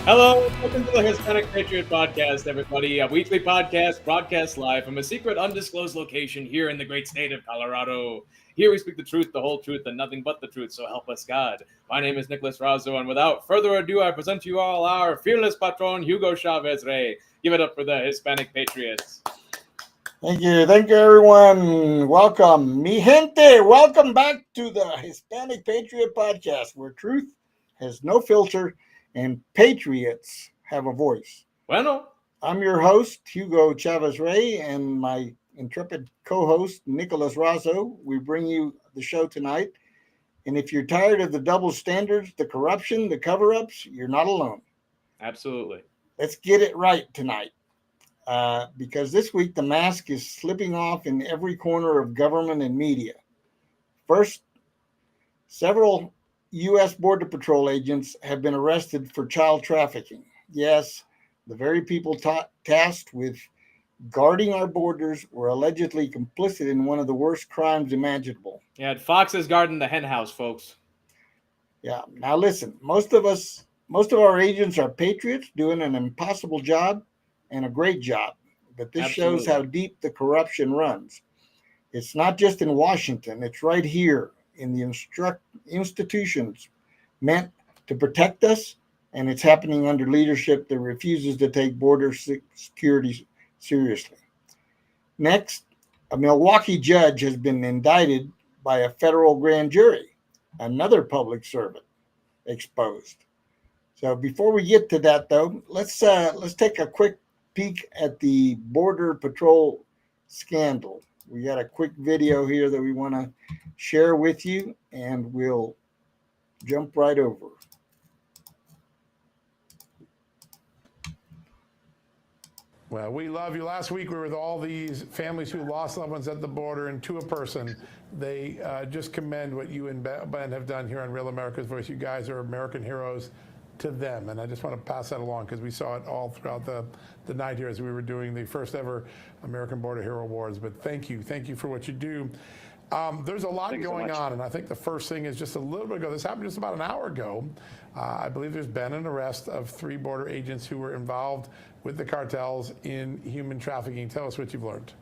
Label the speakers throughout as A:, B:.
A: Hello, welcome to the Hispanic Patriot podcast, everybody. A weekly podcast broadcast live from a secret, undisclosed location here in the great state of Colorado. Here we speak the truth, the whole truth, and nothing but the truth, so help us God. My name is Nicholas Razzo, and without further ado, I present to you all our fearless patron, Hugo Chavez Rey. Give it up for the Hispanic Patriots.
B: Thank you, everyone. Welcome, mi gente. Welcome back to the Hispanic Patriot podcast, where truth has no filter and patriots have a voice.
A: Bueno.
B: I'm your host, Hugo Chavez Rey, and my intrepid co-host, Nicholas Razzo. We bring you the show tonight. And if you're tired of the double standards, the corruption, the cover-ups, you're not alone.
A: Absolutely.
B: Let's get it right tonight. Because this week the mask is slipping off in every corner of government and media. First, several U.S. Border Patrol agents have been arrested for child trafficking. Yes, the very people tasked with guarding our borders were allegedly complicit in one of the worst crimes imaginable.
A: Yeah, foxes guarding the hen house, folks.
B: Yeah, now listen, most of our agents are patriots doing an impossible job and a great job. But this
A: Absolutely.
B: shows how deep the corruption runs. It's not just in Washington, it's right here in the institutions meant to protect us, and it's happening under leadership that refuses to take border security seriously. Next, a Milwaukee judge has been indicted by a federal grand jury, another public servant exposed. So before we get to that, though, let's take a quick peek at the Border Patrol scandal. We got a quick video here that we want to share with you, and we'll jump right over.
C: Well, we love you. Last week we were with all these families who lost loved ones at the border, and to a person, they just commend what you and Ben have done here on Real America's Voice. You guys are American heroes to them, and I just want to pass that along because we saw it all throughout the night here as we were doing the first ever American Border Hero Awards. But thank you for what you do. There's a lot going on, and I think the first thing is just a little bit ago. This happened just about an hour ago. I believe there's been an arrest of 3 border agents who were involved with the cartels in human trafficking. Tell us what you've learned.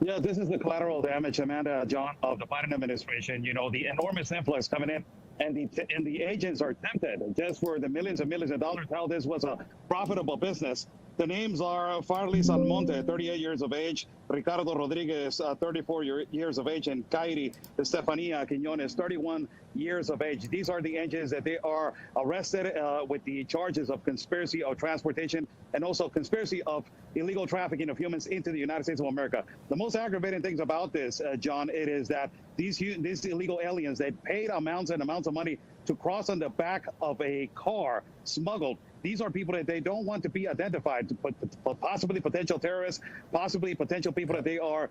D: Yeah, this is the collateral damage, Amanda, John, of the Biden administration. You know, the enormous influx coming in. And the agents are tempted just for the millions and millions of dollars, how this was a profitable business. The names are Farley Salmonte, 38 years of age, Ricardo Rodriguez, 34 years of age, and Kairi Estefania Quiñones, 31 years of age. These are the agents that they are arrested with the charges of conspiracy of transportation and also conspiracy of illegal trafficking of humans into the United States of America. The most aggravating things about this, John, it is that these illegal aliens, they paid amounts and amounts of money to cross on the back of a car smuggled. These are people that they don't want to be identified, but possibly potential terrorists, possibly potential people that they are,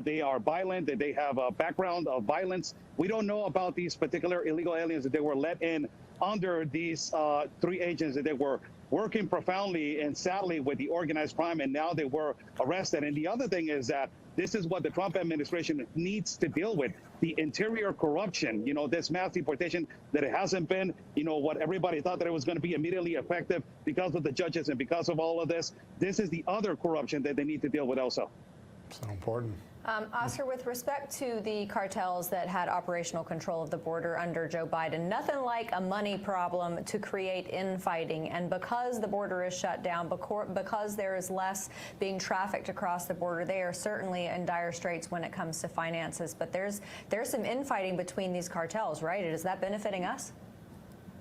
D: they are violent, that they have a background of violence. We don't know about these particular illegal aliens that they were let in under these 3 agents that they were working profoundly and sadly with the organized crime, and now they were arrested. And the other thing is that this is what the Trump administration needs to deal with, the interior corruption, this mass deportation that it hasn't been, what everybody thought that it was going to be immediately effective because of the judges and because of all of this. This is the other corruption that they need to deal with also.
C: So important.
E: Oscar, with respect to the cartels that had operational control of the border under Joe Biden, nothing like a money problem to create infighting. And because the border is shut down, because there is less being trafficked across the border, they are certainly in dire straits when it comes to finances. But there's some infighting between these cartels, right? Is that benefiting us?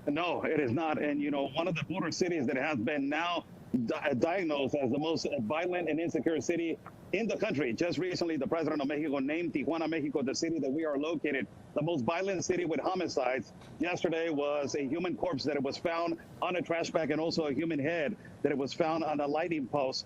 D: No, it is not. And, one of the border cities that has been now diagnosed as the most violent and insecure city in the country. Just recently, the president of Mexico named Tijuana, Mexico, the city that we are located, the most violent city with homicides. Yesterday was a human corpse that it was found on a trash bag, and also a human head that it was found on a lighting post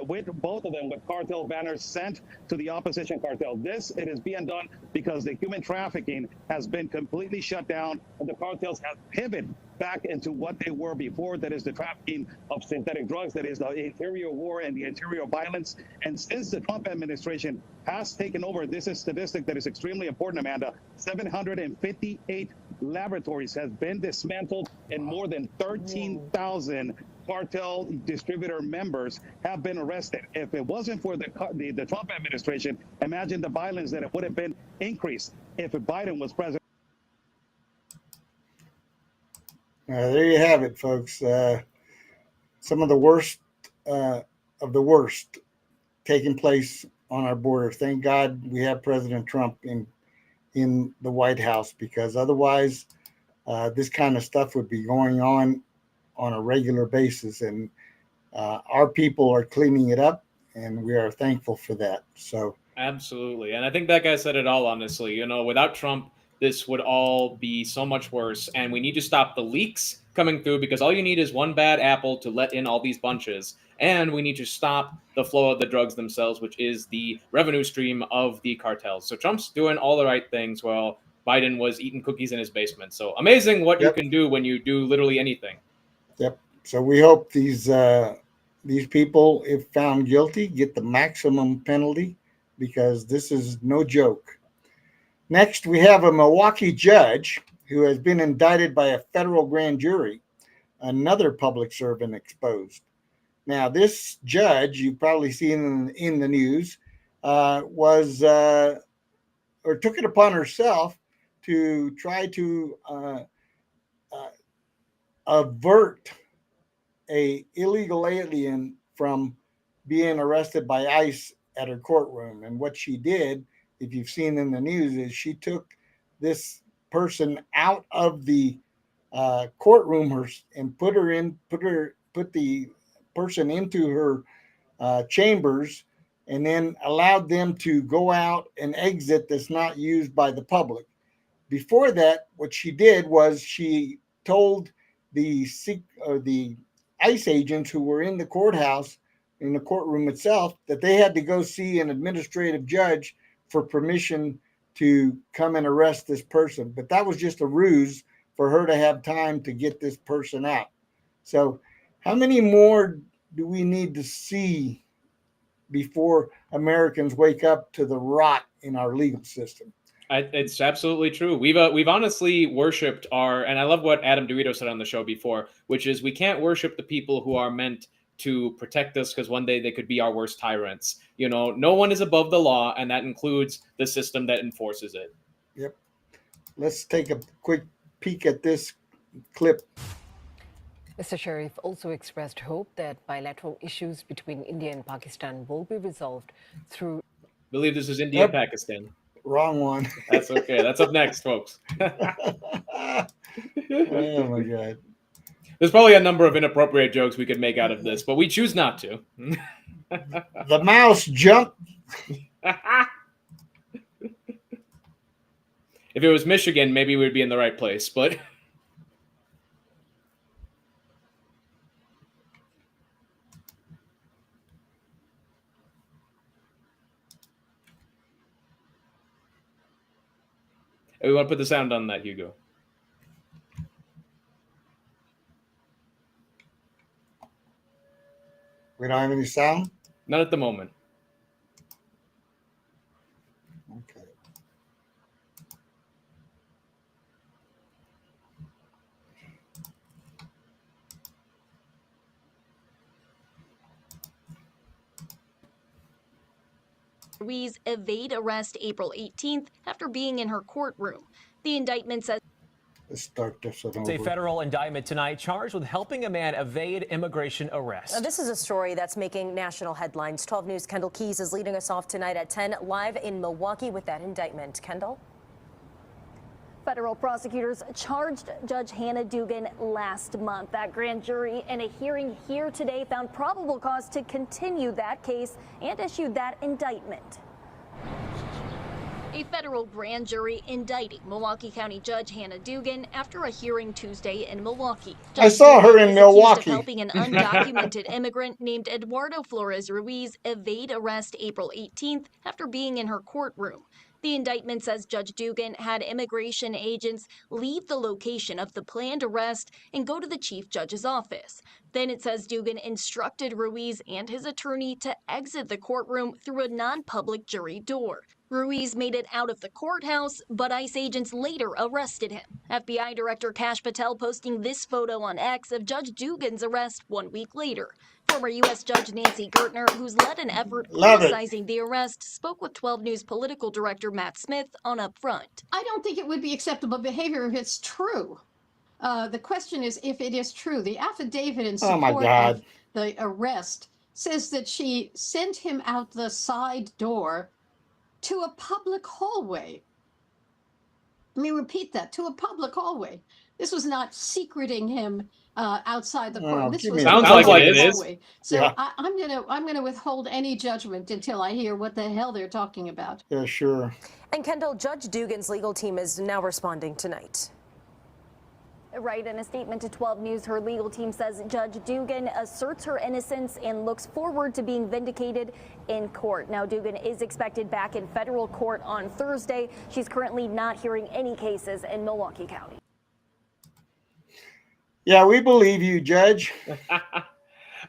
D: with both of them with cartel banners sent to the opposition cartel. It is being done because the human trafficking has been completely shut down, and the cartels have pivoted back into what they were before, that is the trafficking of synthetic drugs, that is the interior war and the interior violence. And since the Trump administration has taken over, this is a statistic that is extremely important, Amanda, 758 laboratories have been dismantled and more than 13,000 cartel distributor members have been arrested. If it wasn't for the Trump administration, imagine the violence that it would have been increased if Biden was president.
B: There you have it, folks. Some of the worst of the worst taking place on our border. Thank God we have President Trump in the White House, because otherwise this kind of stuff would be going on a regular basis. And our people are cleaning it up, and we are thankful for that. So
A: absolutely. And I think that guy said it all, honestly. You know, without Trump, this would all be so much worse. And we need to stop the leaks coming through, because all you need is one bad apple to let in all these bunches. And we need to stop the flow of the drugs themselves, which is the revenue stream of the cartels. So Trump's doing all the right things while Biden was eating cookies in his basement. So amazing what you can do when you do literally anything.
B: Yep. So we hope these people, if found guilty, get the maximum penalty, because this is no joke. Next, we have a Milwaukee judge who has been indicted by a federal grand jury, another public servant exposed. Now, this judge, you've probably seen in the news, took it upon herself to try to avert a illegal alien from being arrested by ICE at her courtroom. And what she did, if you've seen in the news, is she took this person out of the courtroom and put the person into her chambers, and then allowed them to go out an exit that's not used by the public. Before that, what she did was she told the ICE agents who were in the courthouse, in the courtroom itself, that they had to go see an administrative judge for permission to come and arrest this person. But that was just a ruse for her to have time to get this person out. So how many more do we need to see before Americans wake up to the rot in our legal system?
A: It's absolutely true. We've honestly worshipped and I love what Adam Dorito said on the show before, which is we can't worship the people who are meant to protect us, because one day they could be our worst tyrants. You know, no one is above the law, and that includes the system that enforces it.
B: Yep. Let's take a quick peek at this clip.
F: Mr. Sharif also expressed hope that bilateral issues between India and Pakistan will be resolved through...
A: I believe this is India-Pakistan.
B: Wrong one.
A: That's okay. That's up next, folks.
B: Oh, my God.
A: There's probably a number of inappropriate jokes we could make out of this, but we choose not to.
B: The mouse jumped.
A: If it was Michigan, maybe we'd be in the right place, but... We want to put the sound on that, Hugo.
B: We don't have any sound?
A: Not at the moment.
B: Okay.
G: Ruiz evade arrest April 18th after being in her courtroom. The indictment says...
B: Let's start this over.
H: It's a federal indictment tonight, charged with helping a man evade immigration arrest.
E: Now, this is a story that's making national headlines. 12 News' Kendall Keys is leading us off tonight at 10, live in Milwaukee with that indictment. Kendall?
G: Federal prosecutors charged Judge Hannah Dugan last month. That grand jury in a hearing here today found probable cause to continue that case and issued that indictment. A federal grand jury indicting Milwaukee County Judge Hannah Dugan after a hearing Tuesday in Milwaukee.
B: I saw her in
G: Dugan is accused
B: Milwaukee.
G: of helping an undocumented immigrant named Eduardo Flores Ruiz evade arrest April 18th after being in her courtroom. The indictment says Judge Dugan had immigration agents leave the location of the planned arrest and go to the chief judge's office. Then it says Dugan instructed Ruiz and his attorney to exit the courtroom through a non-public jury door. Ruiz made it out of the courthouse, but ICE agents later arrested him. FBI Director Kash Patel posting this photo on X of Judge Dugan's arrest 1 week later. Former U.S. Judge Nancy Gertner, who's led an effort criticizing the arrest, spoke with 12 News political director Matt Smith on Upfront.
I: I don't think it would be acceptable behavior if it's true. The question is if it is true. The affidavit in support of the arrest says that she sent him out the side door to a public hallway. Let me repeat that, to a public hallway. This was not secreting him outside the court. This was
A: sounds like it is.
I: So yeah. I'm gonna withhold any judgment until I hear what the hell they're talking about.
B: Yeah, sure.
J: And Kendall, Judge Dugan's legal team is now responding tonight.
G: Right, in a statement to 12 News, her legal team says Judge Dugan asserts her innocence and looks forward to being vindicated in court. Now, Dugan is expected back in federal court on Thursday. She's currently not hearing any cases in Milwaukee County.
B: Yeah, we believe you, Judge.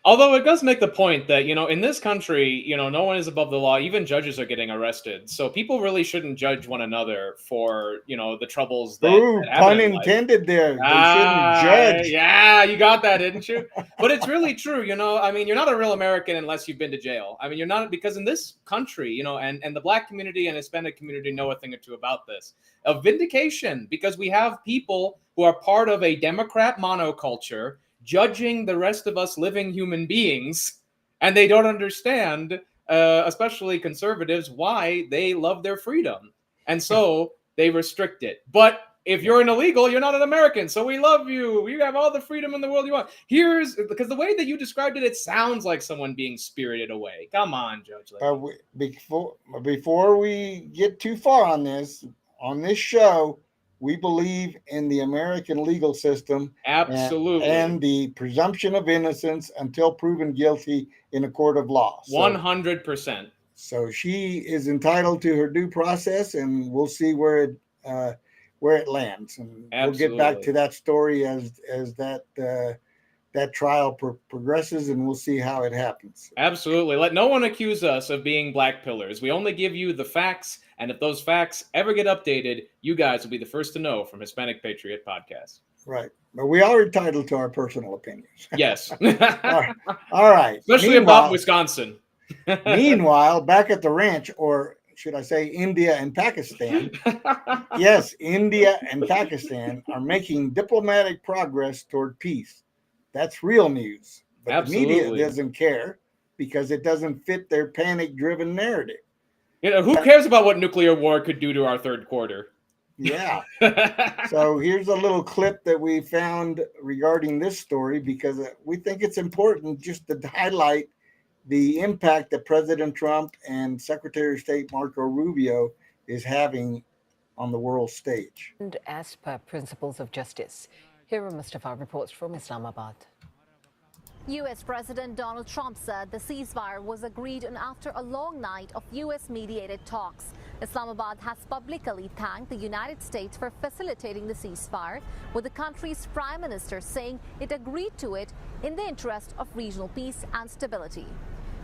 A: Although it does make the point that, in this country, no one is above the law. Even judges are getting arrested. So people really shouldn't judge one another for, the troubles that,
B: Ooh,
A: that happen
B: pun intended there. They shouldn't judge.
A: Yeah, you got that, didn't you? But it's really true. You're not a real American unless you've been to jail. You're not, because in this country, and the Black community and Hispanic community know a thing or two about this. Of vindication, because we have people who are part of a Democrat monoculture judging the rest of us living human beings, and they don't understand, especially conservatives, why they love their freedom. And so they restrict it. But if you're an illegal, you're not an American. So we love you. You have all the freedom in the world you want. Because the way that you described it, it sounds like someone being spirited away. Come on, Judge.
B: Before we get too far on this show, we believe in the American legal system.
A: Absolutely.
B: And the presumption of innocence until proven guilty in a court of law.
A: 100%.
B: So she is entitled to her due process, and we'll see where it lands. And We'll get back to that story as that trial progresses, and we'll see how it happens.
A: Absolutely. Let no one accuse us of being black pillars. We only give you the facts, and if those facts ever get updated, you guys will be the first to know from Hispanic Patriot Podcast.
B: Right. But we are entitled to our personal opinions.
A: Yes.
B: All right.
A: Especially about Wisconsin.
B: Meanwhile, back at the ranch, or should I say India and Pakistan? Yes, India and Pakistan are making diplomatic progress toward peace. That's real news. But
A: Absolutely.
B: The media doesn't care because it doesn't fit their panic-driven narrative.
A: Who cares about what nuclear war could do to our third quarter?
B: Yeah. So here's a little clip that we found regarding this story, because we think it's important just to highlight the impact that President Trump and Secretary of State Marco Rubio is having on the world stage.
F: And as per principles of justice, here are Mustafa reports from Islamabad.
K: U.S. President Donald Trump said the ceasefire was agreed on after a long night of U.S.-mediated talks. Islamabad has publicly thanked the United States for facilitating the ceasefire, with the country's prime minister saying it agreed to it in the interest of regional peace and stability.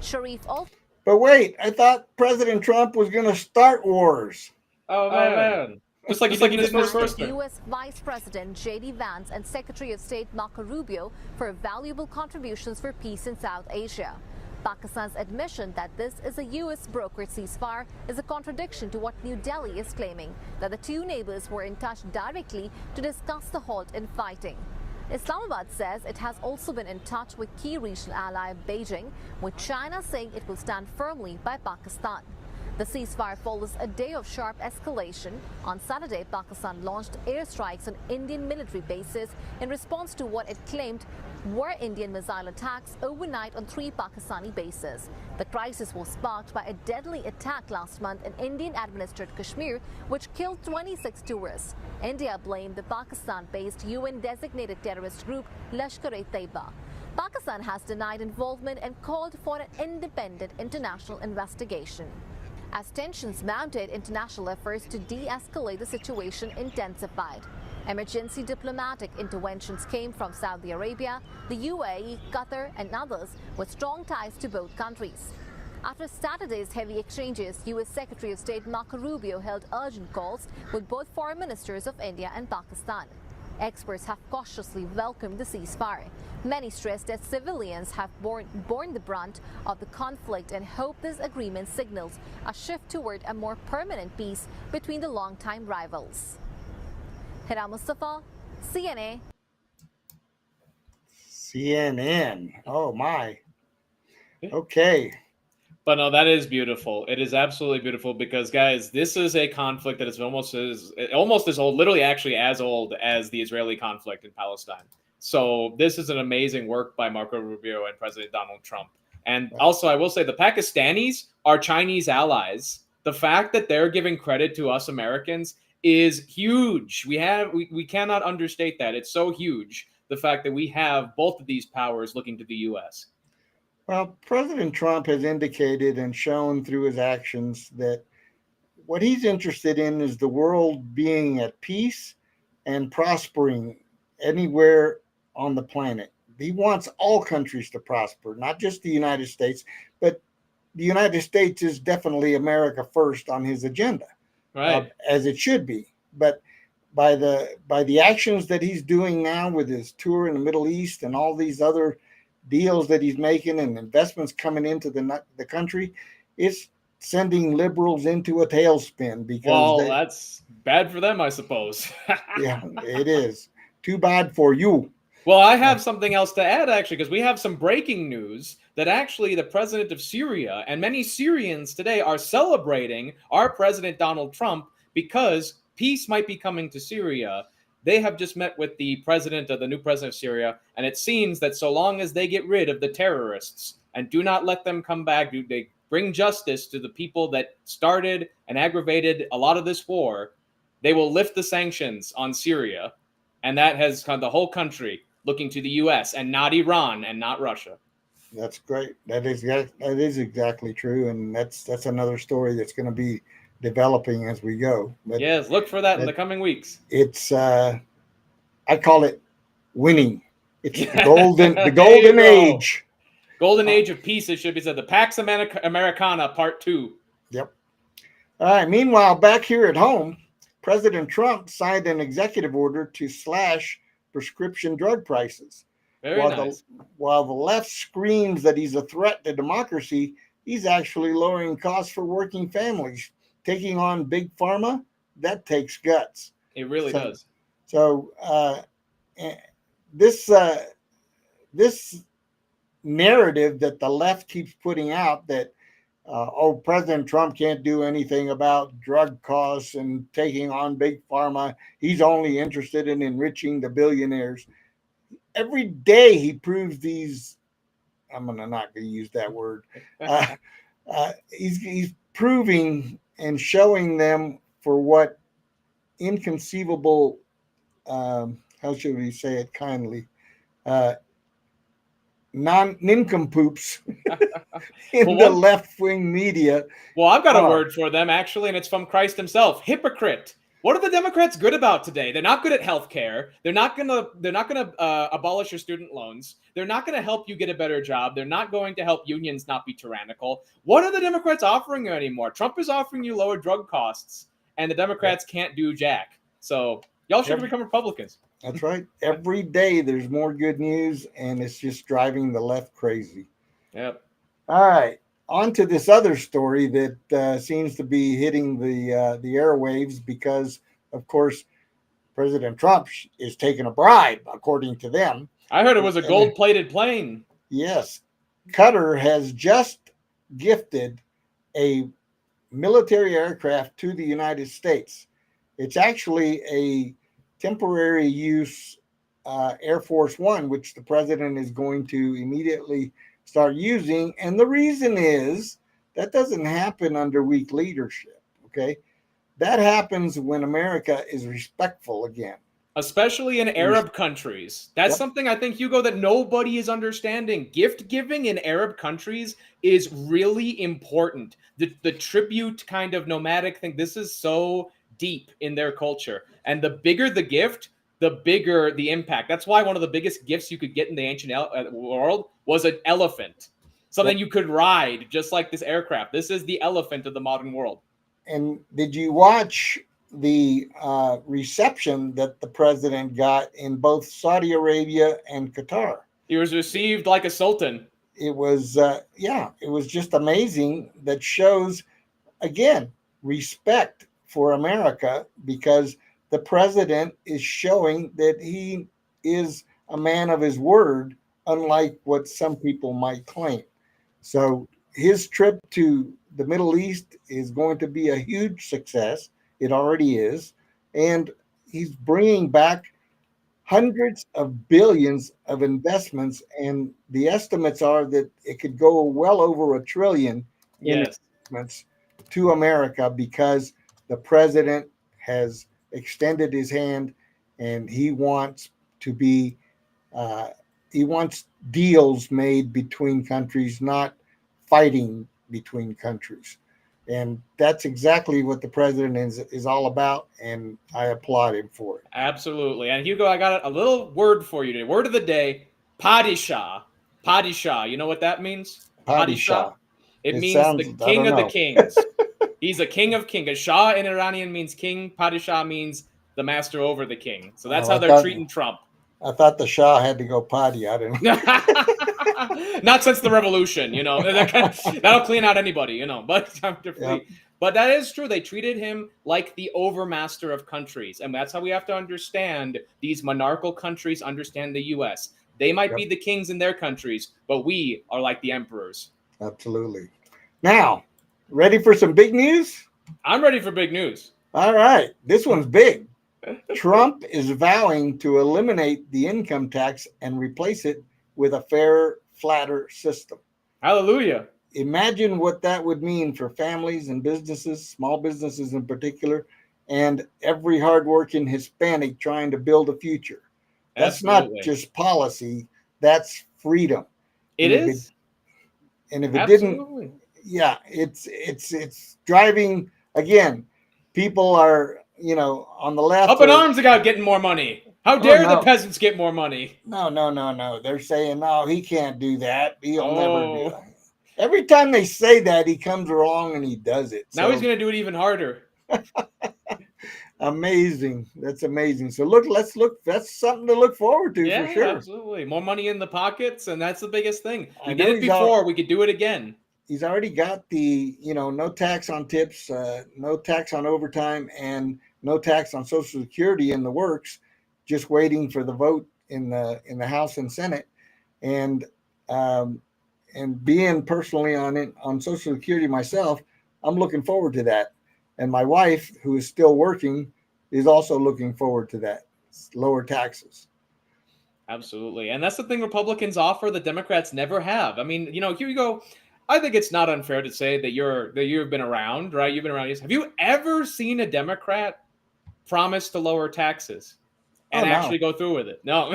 K: Sharif also...
B: But wait, I thought President Trump was going to start wars.
A: Oh, man. Just like he did his first term.
K: U.S. Vice President J.D. Vance and Secretary of State Marco Rubio for valuable contributions for peace in South Asia. Pakistan's admission that this is a U.S. brokered ceasefire is a contradiction to what New Delhi is claiming, that the two neighbors were in touch directly to discuss the halt in fighting. Islamabad says it has also been in touch with key regional ally Beijing, with China saying it will stand firmly by Pakistan. The ceasefire follows a day of sharp escalation. On Saturday, Pakistan launched airstrikes on Indian military bases in response to what it claimed were Indian missile attacks overnight on 3 Pakistani bases. The crisis was sparked by a deadly attack last month in Indian-administered Kashmir, which killed 26 tourists. India blamed the Pakistan-based UN-designated terrorist group Lashkar-e-Taiba. Pakistan has denied involvement and called for an independent international investigation. As tensions mounted, international efforts to de-escalate the situation intensified. Emergency diplomatic interventions came from Saudi Arabia, the UAE, Qatar, and others with strong ties to both countries. After Saturday's heavy exchanges, U.S. Secretary of State Marco Rubio held urgent calls with both foreign ministers of India and Pakistan. Experts have cautiously welcomed the ceasefire. Many stress that civilians have borne the brunt of the conflict and hope this agreement signals a shift toward a more permanent peace between the longtime rivals. Hira Mustafa, CNA.
B: CNN. Oh, my. Okay.
A: But no, that is beautiful. It is absolutely beautiful because, guys, this is a conflict that is almost as old, literally actually as old as the Israeli conflict in Palestine. So this is an amazing work by Marco Rubio and President Donald Trump. And also, I will say the Pakistanis are Chinese allies. The fact that they're giving credit to us Americans is huge. We cannot understate that. It's so huge, the fact that we have both of these powers looking to the U.S.
B: Well, President Trump has indicated and shown through his actions that what he's interested in is the world being at peace and prospering anywhere on the planet. He wants all countries to prosper, not just the United States, but the United States is definitely America first on his agenda,
A: right?
B: As it should be. But by the actions that he's doing now with his tour in the Middle East and all these other deals that he's making and investments coming into the country, it's sending liberals into a tailspin because
A: that's bad for them, I suppose.
B: Yeah, it is. Too bad for you.
A: Well, I have something else to add, actually, because we have some breaking news that actually the president of Syria and many Syrians today are celebrating our president, Donald Trump, because peace might be coming to Syria. They have just met with the new president of Syria, and it seems that so long as they get rid of the terrorists and do not let them come back, they bring justice to the people that started and aggravated a lot of this war, they will lift the sanctions on Syria, and that has kind of the whole country looking to the U.S. and not Iran and not Russia.
B: That's great. That is exactly true, and that's another story that's going to be developing as we go. But
A: yes, look for that in the coming weeks.
B: It's I call it winning. It's the golden age.
A: Golden age of peace, it should be said. The Pax Americana Part 2. Yep.
B: All right. Meanwhile, back here at home, President Trump signed an executive order to slash prescription drug prices. While the left screams that he's a threat to democracy, he's actually lowering costs for working families. Taking on big pharma, that takes guts.
A: It really does.
B: So this narrative that the left keeps putting out that President Trump can't do anything about drug costs and taking on big pharma. He's only interested in enriching the billionaires. Every day he proves these. I'm not going to use that word. He's proving and showing them for what inconceivable, how should we say it kindly, nincompoops in the left-wing media.
A: Well, I've got a word for them, actually, and it's from Christ himself. Hypocrite. What are the Democrats good about today? They're not good at health care. They're not gonna abolish your student loans. They're not going to help you get a better job. They're not going to help unions not be tyrannical. What are the Democrats offering you anymore? Trump is offering you lower drug costs, and the Democrats can't do jack. So y'all should become Republicans.
B: That's right. Every day there's more good news, and it's just driving the left crazy.
A: Yep.
B: All right. On to this other story that seems to be hitting the airwaves because, of course, President Trump is taking a bribe, according to them.
A: I heard it was a gold-plated plane.
B: Yes. Qatar has just gifted a military aircraft to the United States. It's actually a temporary use Air Force One, which the president is going to immediately start using. And the reason is that doesn't happen under weak leadership. Okay. That happens when America is respectful again.
A: Especially in Arab countries. That's something I think, Hugo, that nobody is understanding. Gift giving in Arab countries is really important. The tribute kind of nomadic thing, this is so deep in their culture. And the bigger the gift, the bigger the impact. That's why one of the biggest gifts you could get in the ancient world was an elephant. Something you could ride, just like this aircraft. This is the elephant of the modern world.
B: And did you watch the reception that the president got in both Saudi Arabia and Qatar?
A: He was received like a sultan.
B: It was, it was just amazing. That shows, again, respect for America, because the president is showing that he is a man of his word, unlike what some people might claim. So his trip to the Middle East is going to be a huge success. It already is. And he's bringing back hundreds of billions of investments. And the estimates are that it could go well over $1 trillion in investments to America, because the president has extended his hand, and he wants to be, he wants deals made between countries, not fighting between countries. And that's exactly what the president is all about, and I applaud him for it.
A: Absolutely. And Hugo, I got a little word for you today. Word of the day, Padishah. Padishah. You know what that means?
B: Padishah.
A: It means the king of the kings. He's a king of kings. A Shah in Iranian means king. Padishah means the master over the king. So that's how they're treating Trump.
B: I thought the Shah had to go potty. I didn't know.
A: Not since the revolution, you know. That'll clean out anybody, you know. But that is true. They treated him like the overmaster of countries. And that's how we have to understand these monarchical countries understand the U.S. They might be the kings in their countries, but we are like the emperors.
B: Absolutely. Now, ready for some big news?
A: I'm ready for big news.
B: All right. This one's big. Trump is vowing to eliminate the income tax and replace it with a fairer, flatter system.
A: Hallelujah.
B: Imagine what that would mean for families and businesses, small businesses in particular, and every hardworking Hispanic trying to build a future. That's not just policy, that's freedom.
A: It is.
B: And if it didn't, it's driving, again, people are, on the left.
A: Up in arms about getting more money. How dare the peasants get more money?
B: No. They're saying, no, he can't do that. He'll never do that. Every time they say that, he comes along and he does it.
A: Now he's going to do it even harder.
B: Amazing. That's amazing. So let's look. That's something to look forward to for sure.
A: Absolutely. More money in the pockets. And that's the biggest thing. We did it before. We could do it again.
B: He's already got the, no tax on tips, no tax on overtime, and no tax on Social Security in the works, just waiting for the vote in the House and Senate. And being personally on Social Security myself, I'm looking forward to that. And my wife, who is still working, is also looking forward to that. Lower taxes.
A: Absolutely. And that's the thing Republicans offer that Democrats never have. I mean, here you go. I think it's not unfair to say that you've been around, right? You've been around. Have you ever seen a Democrat promise to lower taxes and actually go through with it? No.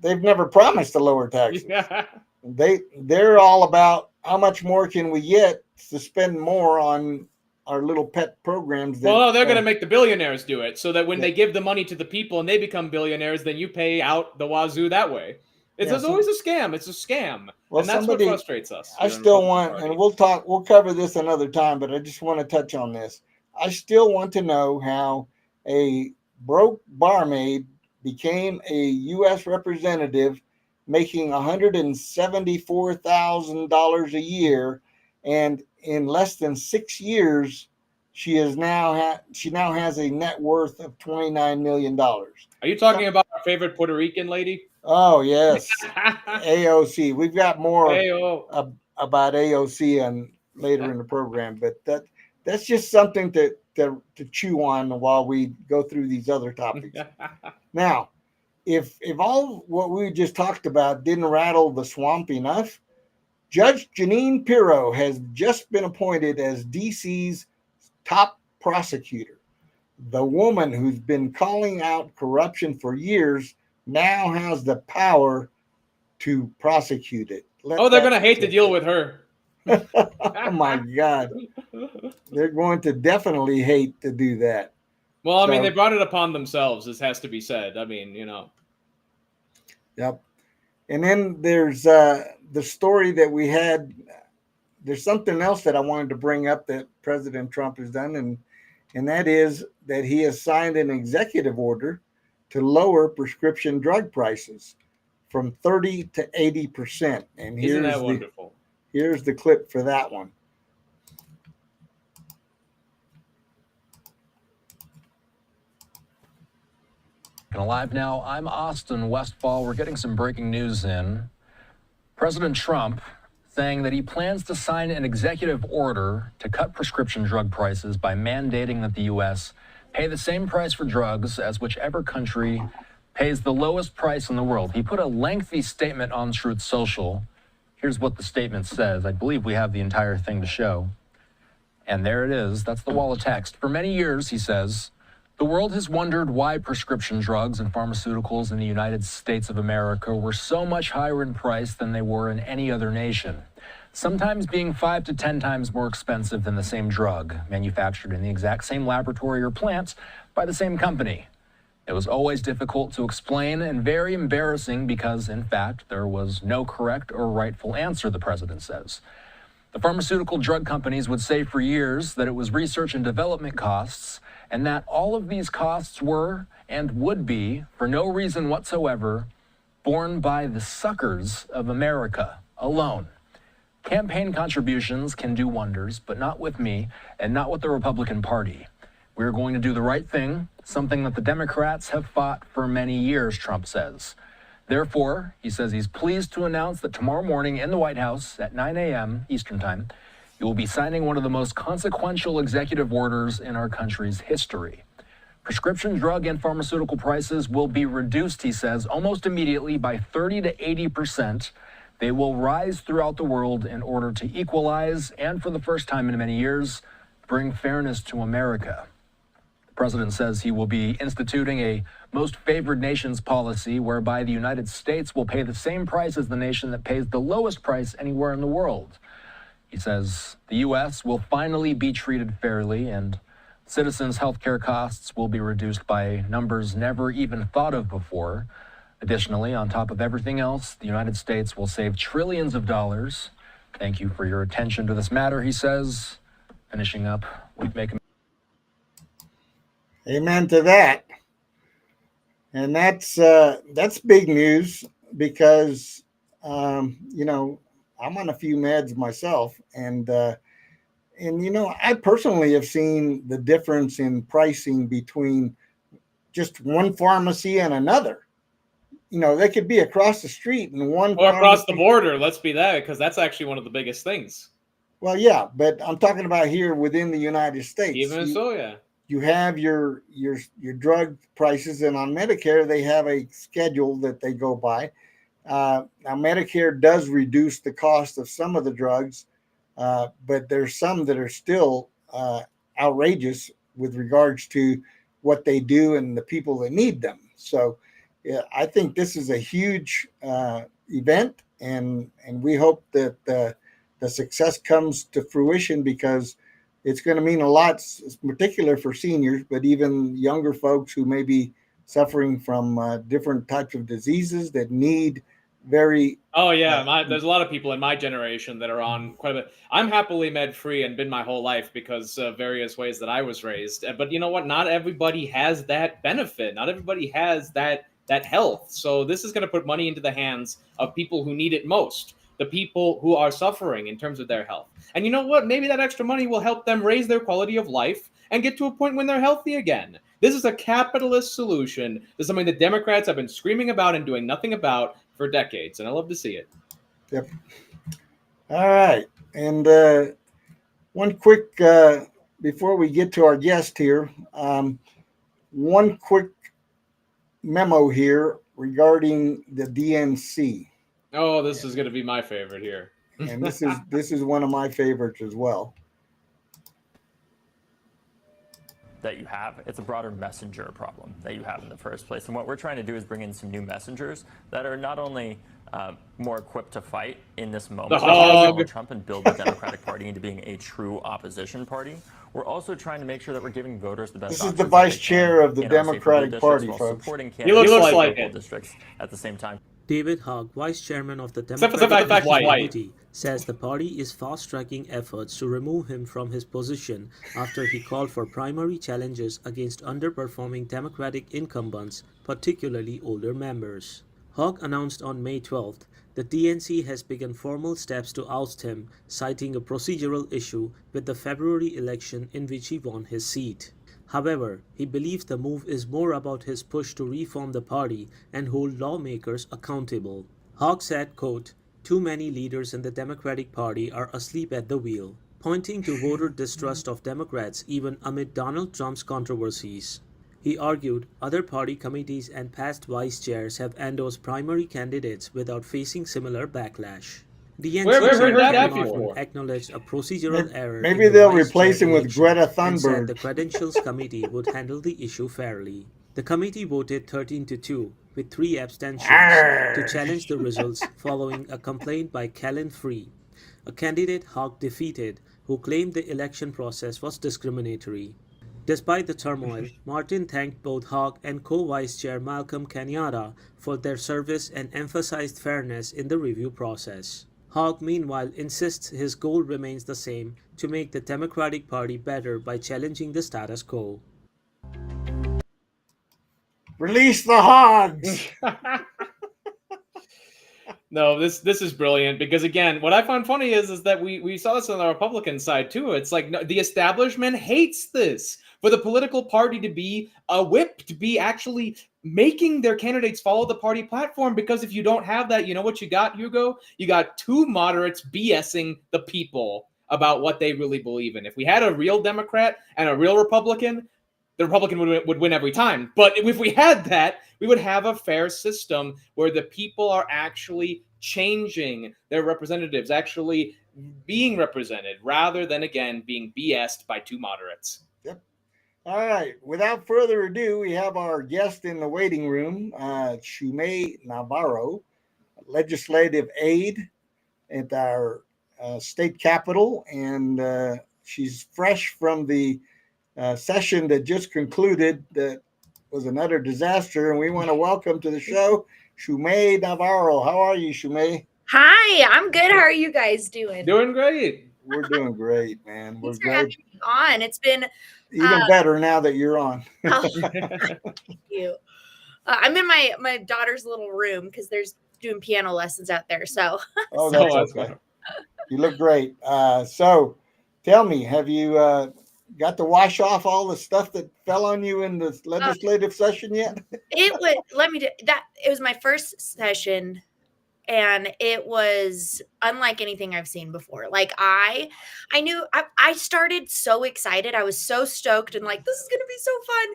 B: They've never promised to lower taxes. Yeah. They're all about how much more can we get to spend more on our little pet programs.
A: They're going to make the billionaires do it, so that when they give the money to the people and they become billionaires, then you pay out the wazoo that way. It's always a scam. It's a scam.
B: Well,
A: and that's what frustrates us.
B: I still want, and we'll cover this another time, but I just want to touch on this. I still want to know how a broke barmaid became a U.S. representative making $174,000 a year, and in less than 6 years, she now has a net worth of $29 million.
A: Are you talking about our favorite Puerto Rican lady?
B: Oh, yes. AOC. We've got more about AOC later in the program, but that's just something to chew on while we go through these other topics. Now, if all what we just talked about didn't rattle the swamp enough, Judge Jeanine Pirro has just been appointed as DC's top prosecutor. The woman who's been calling out corruption for years now has the power to prosecute it.
A: They're going to hate to deal with her.
B: Oh my God. They're going to definitely hate to do that.
A: Well, I mean, they brought it upon themselves, this has to be said. I mean,
B: Yep. And then there's the story that we had. There's something else that I wanted to bring up that President Trump has done, and that is that he has signed an executive order to lower prescription drug prices from 30 to 80%. And
A: isn't that wonderful?
B: Here's the clip for that one.
L: And live now, I'm Austin Westfall. We're getting some breaking news in. President Trump saying that he plans to sign an executive order to cut prescription drug prices by mandating that the U.S. pay the same price for drugs as whichever country pays the lowest price in the world. He put a lengthy statement on Truth Social. Here's what the statement says. I believe we have the entire thing to show. And there it is. That's the wall of text. For many years, he says, the world has wondered why prescription drugs and pharmaceuticals in the United States of America were so much higher in price than they were in any other nation, sometimes being 5 to 10 times more expensive than the same drug manufactured in the exact same laboratory or plant by the same company. It was always difficult to explain and very embarrassing because, in fact, there was no correct or rightful answer, the president says. The pharmaceutical drug companies would say for years that it was research and development costs, and that all of these costs were and would be, for no reason whatsoever, borne by the suckers of America alone. Campaign contributions can do wonders, but not with me and not with the Republican Party. We're going to do the right thing, something that the Democrats have fought for many years, Trump says. Therefore, he says he's pleased to announce that tomorrow morning in the White House at 9 a.m. Eastern Time, he will be signing one of the most consequential executive orders in our country's history. Prescription drug and pharmaceutical prices will be reduced, he says, almost immediately by 30 to 80%. They will rise throughout the world in order to equalize and, for the first time in many years, bring fairness to America. The president says he will be instituting a most favored nations policy whereby the United States will pay the same price as the nation that pays the lowest price anywhere in the world. He says the U.S. will finally be treated fairly and citizens' health care costs will be reduced by numbers never even thought of before. Additionally, on top of everything else, the United States will save trillions of dollars. Thank you for your attention to this matter, he says. Finishing up, we make a...
B: Amen to that. And that's big news because, I'm on a few meds myself, and I personally have seen the difference in pricing between just one pharmacy and another. They could be across the street and one
A: or across the border. Let's be that, because that's actually one of the biggest things.
B: Well, yeah, but I'm talking about here within the United States.
A: Even so, yeah.
B: You have your drug prices, and on Medicare they have a schedule that they go by. Now, Medicare does reduce the cost of some of the drugs, but there's some that are still outrageous with regards to what they do and the people that need them. So I think this is a huge event, and we hope that the success comes to fruition because it's going to mean a lot, particular for seniors, but even younger folks who may be suffering from different types of diseases that need very...
A: Oh, yeah. There's a lot of people in my generation that are on quite a bit. I'm happily med-free and been my whole life because of various ways that I was raised. But you know what? Not everybody has that benefit. Not everybody has that health. So this is going to put money into the hands of people who need it most. The people who are suffering in terms of their health. And you know what? Maybe that extra money will help them raise their quality of life and get to a point when they're healthy again. This is a capitalist solution to something that Democrats have been screaming about and doing nothing about for decades. And I love to see it.
B: Yep. All right. And one quick before we get to our guest here, one quick memo here regarding the DNC.
A: Oh, this is going to be my favorite here.
B: And this is one of my favorites as well.
M: That you have. It's a broader messenger problem that you have in the first place. And what we're trying to do is bring in some new messengers that are not only more equipped to fight in this moment, Donald Trump, and build the Democratic Party into being a true opposition party. We're also trying to make sure that we're giving voters the best.
B: This is the vice chair of the Democratic Party, folks.
A: He looks like it.
M: Districts at the same time.
N: David Hogg, vice chairman of the Democratic Community, says the party is fast-tracking efforts to remove him from his position after he called for primary challenges against underperforming Democratic incumbents, particularly older members. Hogg announced on May 12th the DNC has begun formal steps to oust him, citing a procedural issue with the February election in which he won his seat. However, he believes the move is more about his push to reform the party and hold lawmakers accountable. Hogg said, quote, "Too many leaders in the Democratic Party are asleep at the wheel," pointing to voter distrust of Democrats even amid Donald Trump's controversies. He argued other party committees and past vice chairs have endorsed primary candidates without facing similar backlash.
A: Where heard that before?
N: Acknowledged a procedural error.
B: Maybe they'll replace him with Greta Thunberg.
N: Said the Credentials Committee would handle the issue fairly. The committee voted 13-2 with 3 abstentions to challenge the results following a complaint by Kellen Free, a candidate Hogg defeated who claimed the election process was discriminatory. Despite the turmoil, Martin thanked both Hogg and co-vice chair Malcolm Kenyatta for their service and emphasized fairness in the review process. Hogg, meanwhile, insists his goal remains the same: to make the Democratic Party better by challenging the status quo.
B: Release the Hoggs!
A: No, this is brilliant because, again, what I find funny is that we saw this on the Republican side too. It's like the establishment hates this. For the political party to be a whip, to be actually making their candidates follow the party platform, because if you don't have that, you know what you got, Hugo? You got 2 moderates BSing the people about what they really believe in. If we had a real Democrat and a real Republican, the Republican would win every time. But if we had that, we would have a fair system where the people are actually changing their representatives, actually being represented, rather than, again, being BS'd by 2 moderates.
B: Yep. All right. Without further ado, we have our guest in the waiting room, Shumay Navarro, legislative aide at our state capitol, and she's fresh from the session that just concluded that was an utter disaster, and we want to welcome to the show Shumay Navarro. How are you, Shumay?
O: Hi, I'm good. How are you guys doing?
A: Doing great.
B: We're doing great, man.
O: Thanks for having me on. It's been
B: even better now that you're on.
O: Thank you. I'm in my daughter's little room because there's doing piano lessons out there. So.
B: Oh, that's okay. You look great. So, tell me, have you got to wash off all the stuff that fell on you in the legislative session yet?
O: It was my first session. And it was unlike anything I've seen before. Like I knew I started so excited. I was so stoked and like, this is going to be so fun.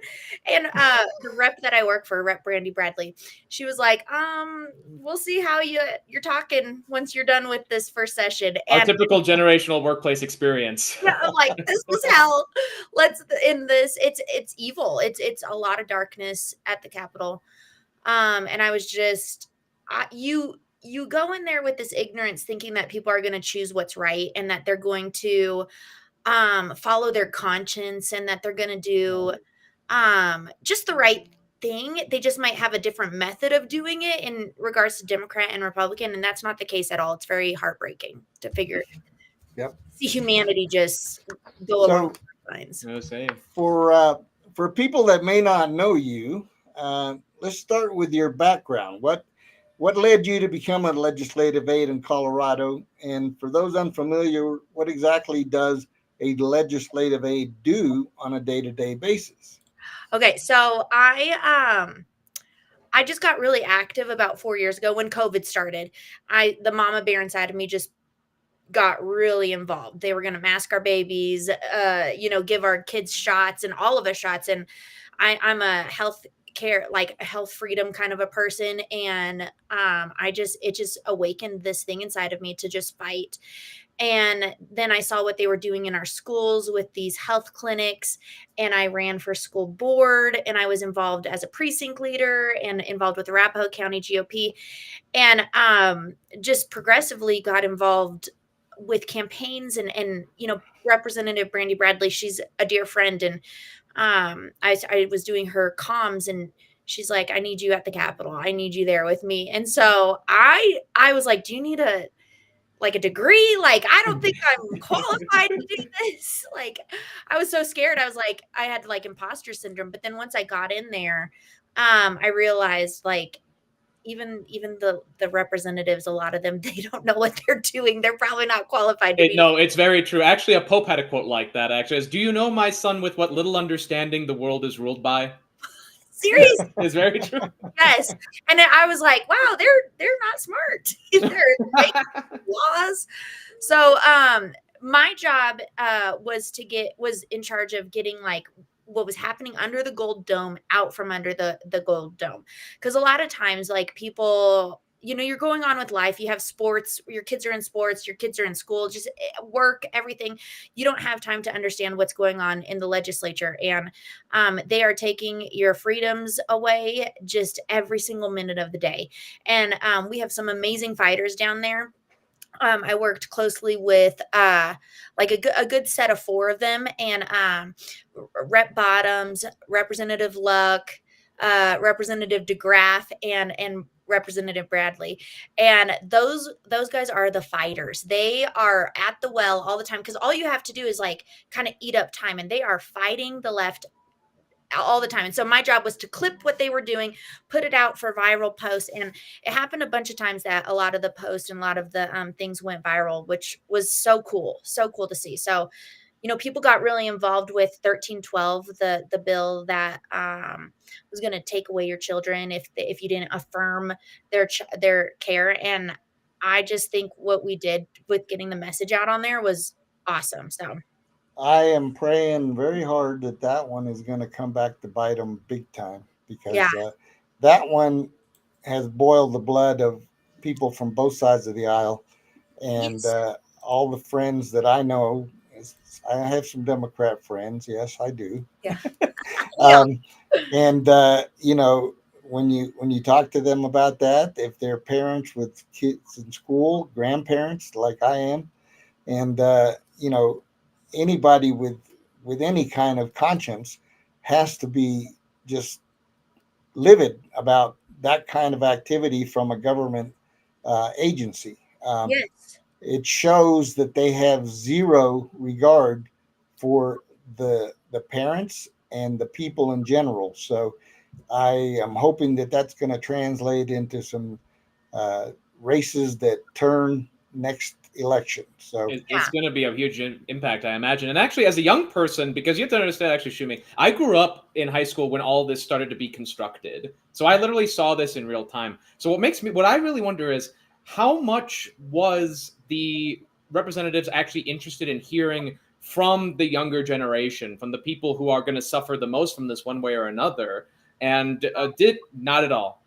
O: And the rep that I work for, Rep Brandy Bradley, she was like, we'll see how you're talking once you're done with this first session.
A: And our typical generational workplace experience.
O: Yeah, I'm like, this is hell. Let's in this. It's evil. It's a lot of darkness at the Capitol. And I was just you go in there with this ignorance thinking that people are going to choose what's right and that they're going to follow their conscience and that they're going to do just the right thing. They just might have a different method of doing it in regards to Democrat and Republican. And that's not the case at all. It's very heartbreaking to see humanity just go along lines.
B: For people that may not know you, let's start with your background. What led you to become a legislative aide in Colorado? And for those unfamiliar, what exactly does a legislative aide do on a day-to-day basis?
O: Okay, so I just got really active about 4 years ago when COVID started. The mama bear inside of me just got really involved. They were going to mask our babies, give our kids shots and all of us shots. And I'm a health freedom kind of a person. And it just awakened this thing inside of me to just fight. And then I saw what they were doing in our schools with these health clinics, and I ran for school board, and I was involved as a precinct leader and involved with the Arapahoe County GOP, and just progressively got involved with campaigns and Representative Brandy Bradley, she's a dear friend, and I was doing her comms, and she's like, I need you at the Capitol. I need you there with me. And so I was like, do you need a degree? Like, I don't think I'm qualified to do this. Like, I was so scared. I was like, I had like imposter syndrome. But then once I got in there, I realized like, even the representatives, a lot of them, they don't know what they're doing. They're probably not qualified to be.
A: No, it's very true. Actually, a pope had a quote like that, actually. Do you know, my son, with what little understanding the world is ruled by?
O: Seriously.
A: It's very true.
O: Yes. And I was like, wow, they're not smart. They're making laws. So my job was in charge of getting like what was happening under the gold dome out from under the gold dome. Because a lot of times, like, people, you're going on with life. You have sports, your kids are in sports, your kids are in school, just work, everything. You don't have time to understand what's going on in the legislature. And they are taking your freedoms away just every single minute of the day. And we have some amazing fighters down there. I worked closely with like a good set of 4 of them, and Rep Bottoms, Representative Luck, Representative DeGraff, and Representative Bradley. And those guys are the fighters. They are at the well all the time, because all you have to do is like kind of eat up time, and they are fighting the left all the time. And so my job was to clip what they were doing, put it out for viral posts. And it happened a bunch of times that a lot of the posts and a lot of the things went viral, which was so cool to see. So, people got really involved with 1312, the bill that was going to take away your children if you didn't affirm their care. And I just think what we did with getting the message out on there was awesome. So
B: I am praying very hard that one is going to come back to bite them big time, because that one has boiled the blood of people from both sides of the aisle. And all the friends that I know, I have some Democrat friends. Yes, I do.
O: Yeah.
B: When you talk to them about that, if they're parents with kids in school, grandparents like I am, and anybody with any kind of conscience has to be just livid about that kind of activity from a government agency.
O: Yes.
B: It shows that they have zero regard for the parents and the people in general. So I am hoping that that's going to translate into some races that turn next election. So
A: it's going to be a huge impact, I imagine. And actually, as a young person, because you have to understand, actually, Shumi, I grew up in high school when all this started to be constructed. So I literally saw this in real time. So what I really wonder is, how much was the representatives actually interested in hearing from the younger generation, from the people who are going to suffer the most from this one way or another? And did not at all.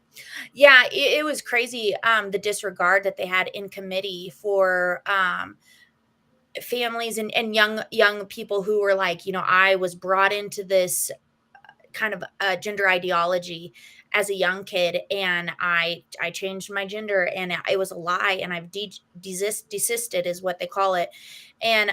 O: Yeah, it was crazy, the disregard that they had in committee for families and young people who were like, I was brought into this kind of gender ideology as a young kid, and I changed my gender, and it was a lie, and I've desisted is what they call it. And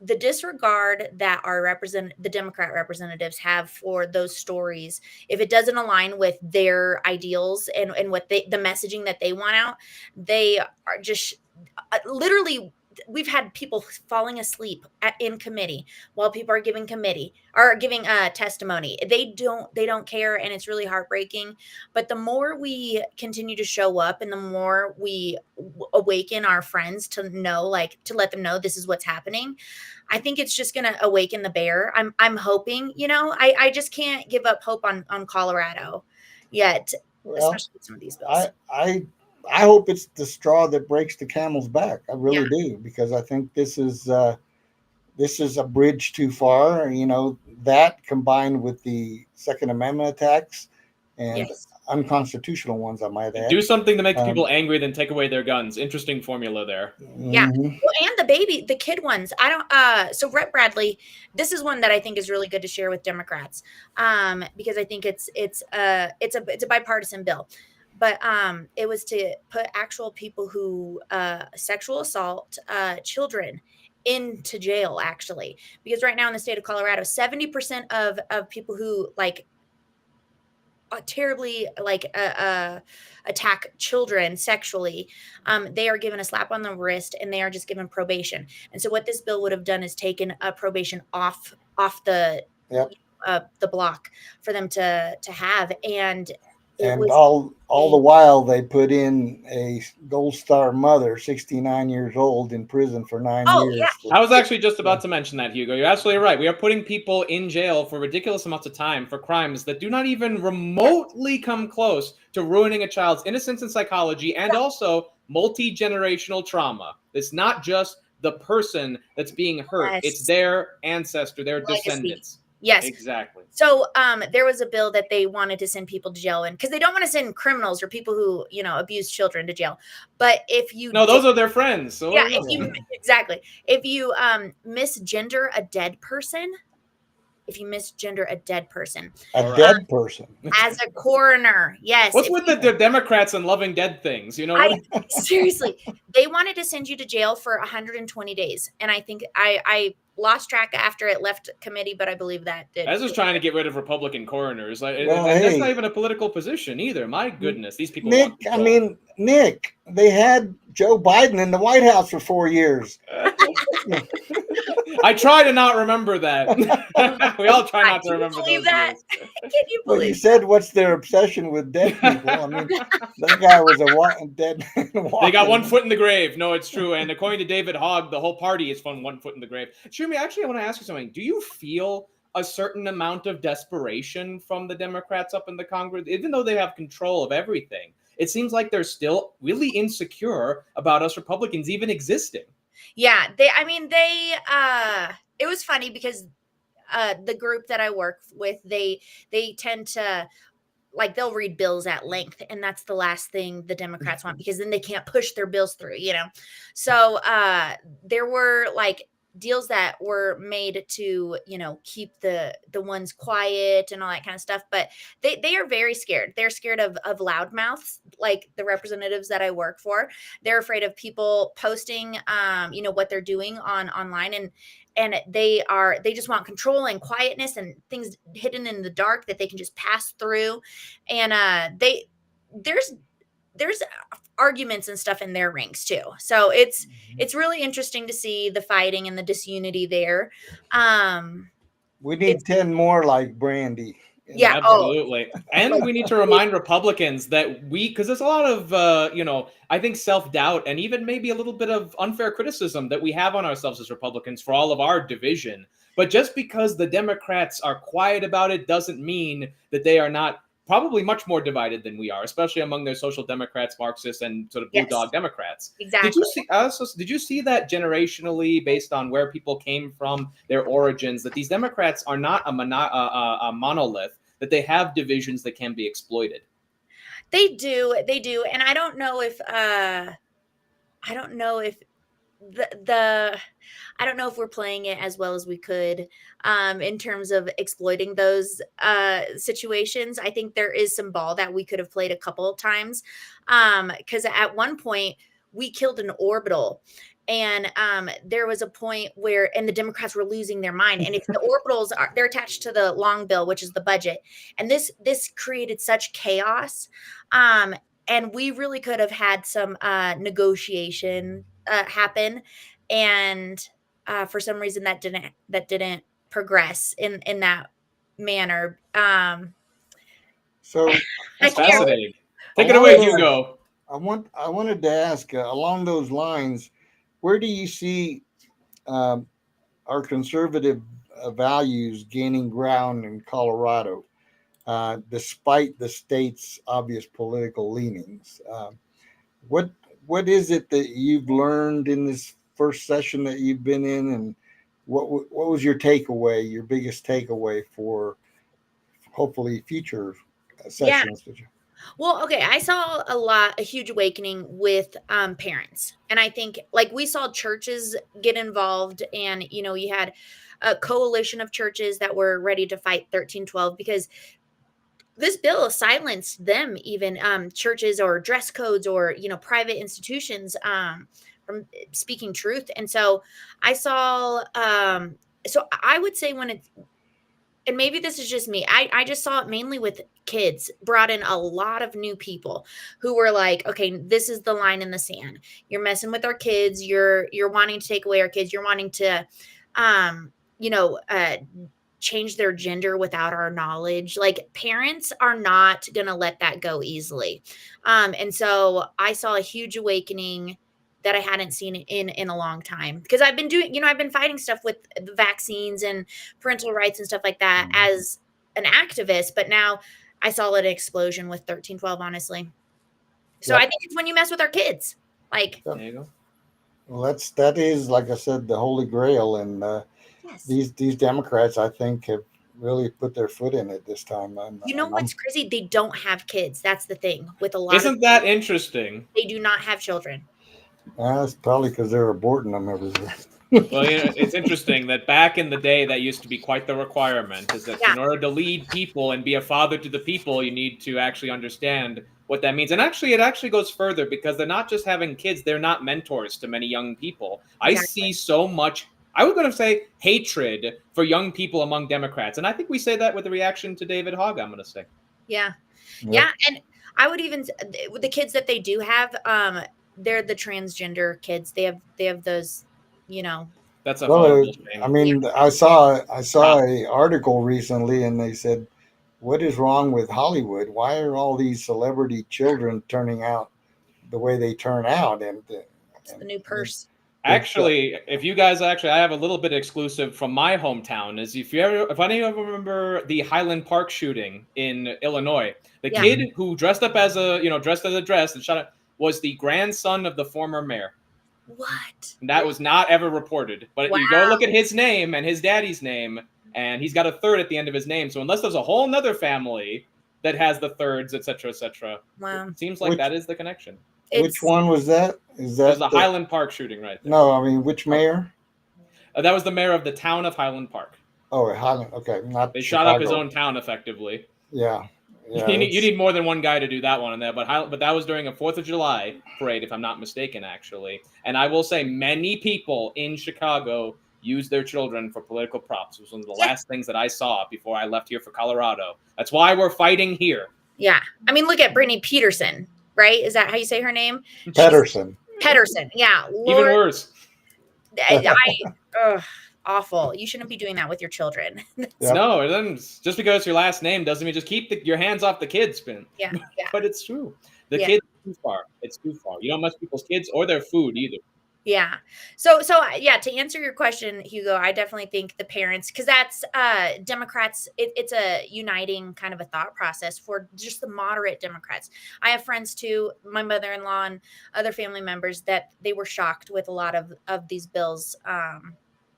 O: the disregard that the Democrat representatives have for those stories, if it doesn't align with their ideals and what the messaging that they want out, they are just literally. We've had people falling asleep in committee while people are giving testimony. They don't care, and it's really heartbreaking. But the more we continue to show up, and the more we awaken our friends to know, to let them know this is what's happening, I think it's just going to awaken the bear. I'm hoping. I just can't give up hope on Colorado yet, especially with some of these bills.
B: I hope it's the straw that breaks the camel's back. I really do, because I think this is a bridge too far. You know, that combined with the Second Amendment attacks and unconstitutional ones, I might add.
A: Do something to make people angry, then take away their guns. Interesting formula there.
O: Yeah. Well, and the kid ones. I don't so Rep Bradley, this is one that I think is really good to share with Democrats. Because I think it's a bipartisan bill. But it was to put actual people who sexual assault children into jail, actually, because right now in the state of Colorado, 70% of people who terribly attack children sexually, they are given a slap on the wrist and they are just given probation. And so what this bill would have done is taken a probation off the block for them to have. And
B: all the while they put in a Gold Star mother, 69 years old, in prison for 9 years.
O: Yeah.
A: I was actually just about to mention that, Hugo. You're absolutely right. We are putting people in jail for ridiculous amounts of time for crimes that do not even remotely come close to ruining a child's innocence and psychology, and also multi-generational trauma. It's not just the person that's being hurt. It's their ancestor, their descendants.
O: Yes,
A: exactly.
O: So there was a bill that they wanted to send people to jail in, because they don't want to send criminals or people who, abuse children to jail. But if you
A: those are their friends. So
O: exactly. If you misgender a dead person, as a coroner, yes.
A: What's with the Democrats and loving dead things?
O: Seriously, they wanted to send you to jail for 120 days, and I think I lost track after it left committee, but I believe that did.
A: I was just trying to get rid of Republican coroners. That's not even a political position either. My goodness, these people.
B: Nick, they had Joe Biden in the White House for 4 years.
A: I try to not remember that. We all try not to remember those
O: that. Can you believe?
B: Well, you said, what's their obsession with dead people? I mean, that guy was a dead.
A: They got one foot in the grave. No, it's true. And according to David Hogg, the whole party is from 1 foot in the grave. Shumi, actually, I want to ask you something. Do you feel a certain amount of desperation from the Democrats up in the Congress, even though they have control of everything? It seems like they're still really insecure about us Republicans even existing.
O: Yeah, it was funny because the group that I work with, they tend to, they'll read bills at length, and that's the last thing the Democrats want, because then they can't push their bills through, So there were deals that were made to, keep the ones quiet and all that kind of stuff. But they are very scared. They're scared of loudmouths, like the representatives that I work for. They're afraid of people posting, what they're doing online. And they just want control and quietness and things hidden in the dark that they can just pass through. And there's arguments and stuff in their ranks too. So it's really interesting to see the fighting and the disunity there.
B: We need 10 more like Brandy.
O: Yeah,
A: absolutely. And we need to remind Republicans that because there's a lot of, I think self-doubt and even maybe a little bit of unfair criticism that we have on ourselves as Republicans for all of our division. But just because the Democrats are quiet about it doesn't mean that they are not probably much more divided than we are, especially among their social Democrats, Marxists, and sort of blue dog Democrats.
O: Exactly.
A: Did you see that generationally, based on where people came from, their origins, that these Democrats are not a monolith, that they have divisions that can be exploited?
O: They do, and I don't know if I don't know if we're playing it as well as we could in terms of exploiting those situations. I think there is some ball that we could have played a couple of times, because at one point we killed an orbital. And there was a point where, and the Democrats were losing their mind. And if the orbitals they're attached to the long bill, which is the budget, and this created such chaos. And we really could have had some negotiation happen, and for some reason that didn't progress in that manner.
B: So
A: that's fascinating. Take it away, Hugo.
B: I wanted to ask along those lines, where do you see our conservative values gaining ground in Colorado, despite the state's obvious political leanings? what is it that you've learned in this first session that you've been in, and what was your takeaway, your biggest takeaway for hopefully future sessions?
O: Yeah. Well, okay, I saw a huge awakening with parents. And I think like we saw churches get involved, and you had a coalition of churches that were ready to fight 1312 because this bill silenced them, even churches or dress codes or private institutions from speaking truth. And so I saw so I would say when it's, and maybe this is just me, I just saw it mainly with kids, brought in a lot of new people who were like, okay, this is the line in the sand. You're messing with our kids. You're wanting to take away our kids. You're wanting to, you know, change their gender without our knowledge. Like parents are not going to let that go easily. And so I saw a huge awakening that I hadn't seen in a long time, because I've been doing, I've been fighting stuff with the vaccines and parental rights and stuff like that as an activist, but now I saw an explosion with 1312, honestly. So I think it's when you mess with our kids, like,
A: there you go.
B: Well, that is, like I said, the holy grail. And
O: yes.
B: these Democrats, I think, have really put their foot in it this time.
O: What's crazy? They don't have kids. That's the thing with a lot
A: Isn't that interesting?
O: They do not have children.
B: It's probably because they're aborting them everywhere.
A: Well, it's interesting that back in the day, that used to be quite the requirement, is that in order to lead people and be a father to the people, you need to actually understand what that means. And actually, it actually goes further, because they're not just having kids, they're not mentors to many young people. Exactly. I see so much, I was going to say, hatred for young people among Democrats. And I think we say that with the reaction to David Hogg, I'm going to say.
O: Yeah. Yeah. And I would even, the kids that they do have, they're the transgender kids. They have those,
A: That's a
B: shame. I mean, I saw an article recently, and they said, what is wrong with Hollywood? Why are all these celebrity children turning out the way they turn out? And
O: it's the new purse.
A: Actually, if you guys I have a little bit exclusive from my hometown. Is if any of you remember the Highland Park shooting in Illinois, the kid who dressed up as a dress and shot up was the grandson of the former mayor.
O: What?
A: And that was not ever reported. But you go look at his name and his daddy's name, and he's got a third at the end of his name. So unless there's a whole nother family that has the thirds, etc., it seems like that is the connection.
B: Which one was that? Is that
A: the Highland Park shooting right there?
B: No, I mean, which mayor?
A: That was the mayor of the town of Highland Park.
B: Oh, Highland. Okay, not
A: they
B: Chicago.
A: Shot up his own town effectively.
B: Yeah.
A: You need more than one guy to do that one in there, but that was during a 4th of July parade, if I'm not mistaken, actually. And I will say, many people in Chicago use their children for political props. It was one of the last things that I saw before I left here for Colorado. That's why we're fighting here.
O: Yeah, I mean, look at Brittany Peterson, right? Is that how you say her name?
B: Pedersen.
O: Yeah.
A: Even worse.
O: Awful. You shouldn't be doing that with your children.
A: No, it doesn't. Just because it's your last name doesn't mean just keep your hands off the kids, Ben.
O: Yeah.
A: But it's true. The kids are too far. It's too far. You don't mess with people's kids or their food either.
O: Yeah. So to answer your question, Hugo, I definitely think the parents, because that's Democrats, it's a uniting kind of a thought process for just the moderate Democrats. I have friends too, my mother-in-law and other family members, that they were shocked with a lot of these bills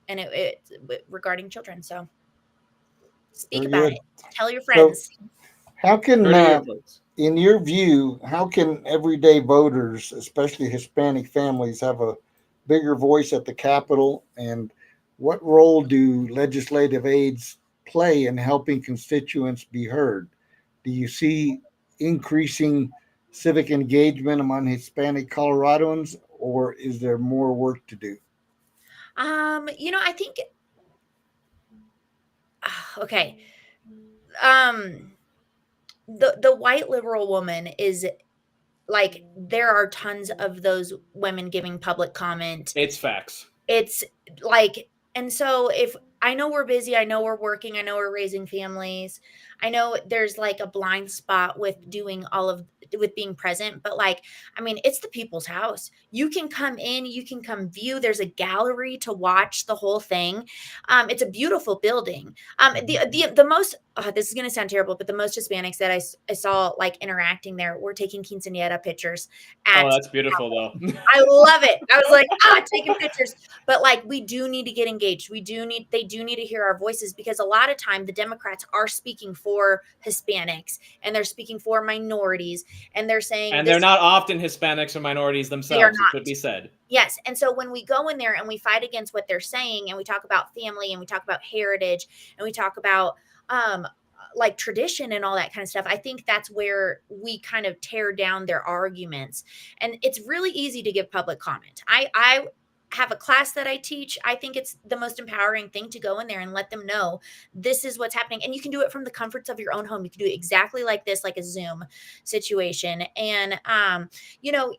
O: and it regarding children. So speak about it. Tell your friends.
B: So how can, in your view, how can everyday voters, especially Hispanic families, have a bigger voice at the Capitol? And what role do legislative aides play in helping constituents be heard? Do you see increasing civic engagement among Hispanic Coloradans, or is there more work to do?
O: I think, okay. The white liberal woman is like, there are tons of those women giving public comment.
A: It's facts.
O: It's like, and so if I know we're busy, I know we're working, I know we're raising families. I know there's like a blind spot with doing with being present, but like, I mean, it's the people's house. You can come in, you can come view. There's a gallery to watch the whole thing. It's a beautiful building. The most, this is going to sound terrible, but the most Hispanics that I saw like interacting there were taking quinceañera pictures.
A: That's beautiful though.
O: I love it. I was like, taking pictures. But like, we do need to get engaged. They do need to hear our voices, because a lot of time the Democrats are speaking for Hispanics and they're speaking for minorities, and they're saying,
A: and they're not often Hispanics or minorities themselves, it could be said.
O: Yes. And so when we go in there and we fight against what they're saying, and we talk about family, and we talk about heritage, and we talk about like tradition and all that kind of stuff, I think that's where we kind of tear down their arguments. And it's really easy to give public comment. I have a class that I teach. I think it's the most empowering thing to go in there and let them know this is what's happening. And you can do it from the comforts of your own home. You can do it exactly like this, like a Zoom situation. And, you know,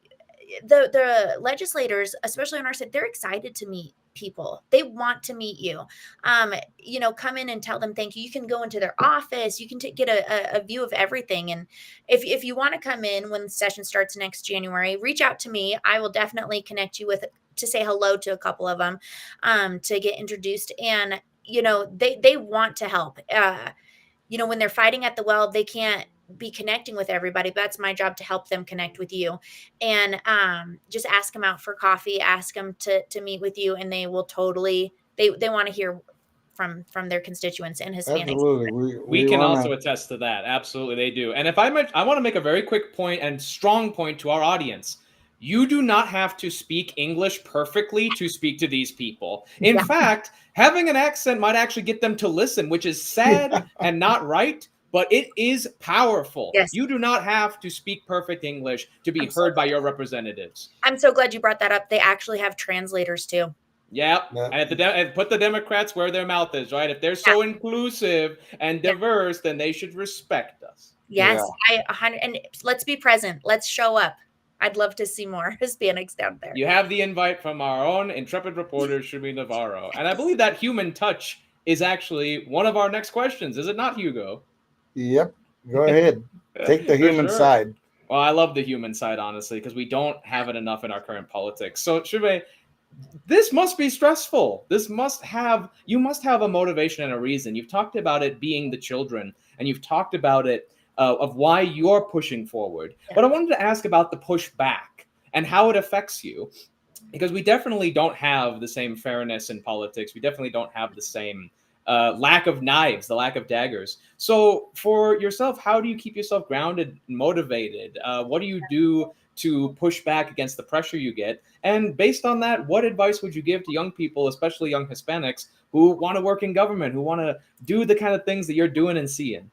O: the legislators, especially on our side, they're excited to meet people. They want to meet you. You know, come in and tell them thank you. You can go into their office. You can get a view of everything. And if you want to come in when the session starts next January, reach out to me. I will definitely connect you to say hello to a couple of them, to get introduced. And, you know, they want to help. You know, when they're fighting at the well, they can't be connecting with everybody. But that's my job, to help them connect with you, and just ask them out for coffee, ask them to meet with you, and they will totally, they want to hear from their constituents and Hispanics.
B: Absolutely.
A: We can also attest to that. Absolutely, they do. And if I want to make a very quick point and strong point to our audience. You do not have to speak English perfectly to speak to these people. In fact, having an accent might actually get them to listen, which is sad and not right, but it is powerful. Yes. You do not have to speak perfect English to be heard by your representatives.
O: I'm so glad you brought that up. They actually have translators too.
A: Yeah, and put the Democrats where their mouth is, right? If they're so inclusive and diverse, then they should respect us.
O: Yes, and let's be present. Let's show up. I'd love to see more Hispanics down there.
A: You have the invite from our own intrepid reporter, Shumi Navarro. And I believe that human touch is actually one of our next questions. Is it not, Hugo?
B: Yep. Go ahead. Take the human side.
A: Well, I love the human side, honestly, because we don't have it enough in our current politics. So, Shumi, this must be stressful. You must have a motivation and a reason. You've talked about it being the children, and you've talked about it of why you're pushing forward. Yeah. But I wanted to ask about the pushback and how it affects you, because we definitely don't have the same fairness in politics. We definitely don't have the same lack of knives, the lack of daggers. So for yourself, how do you keep yourself grounded and motivated? What do you do to push back against the pressure you get? And based on that, what advice would you give to young people, especially young Hispanics, who want to work in government, who want to do the kind of things that you're doing and seeing?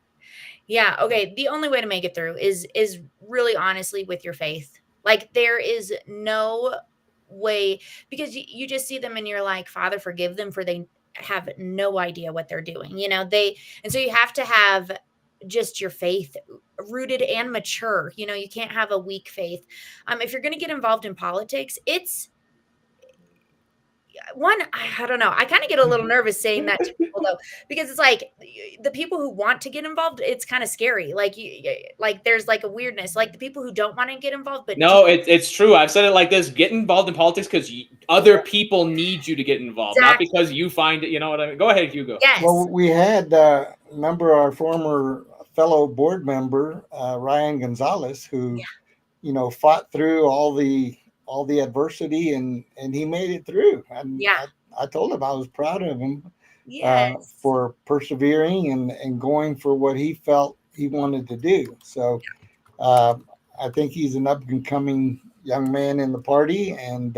O: Yeah. Okay. The only way to make it through is really honestly with your faith. Like, there is no way, because you just see them and you're like, Father, forgive them, for they have no idea what they're doing. You know, and so you have to have just your faith rooted and mature. You know, you can't have a weak faith. If you're going to get involved in politics, it's I don't know. I kind of get a little nervous saying that to people though, because it's like the people who want to get involved, it's kind of scary. Like there's like a weirdness, like the people who don't want to get involved. But
A: no, it's true. I've said it like this: get involved in politics because other people need you to get involved, not because you find it. You know what I mean? Go ahead, Hugo.
O: Yes.
B: Well, we had remember our former fellow board member Ryan Gonzalez, who fought through all the adversity and he made it through. And I told him I was proud of him for persevering and going for what he felt he wanted to do. So I think he's an up and coming young man in the party, and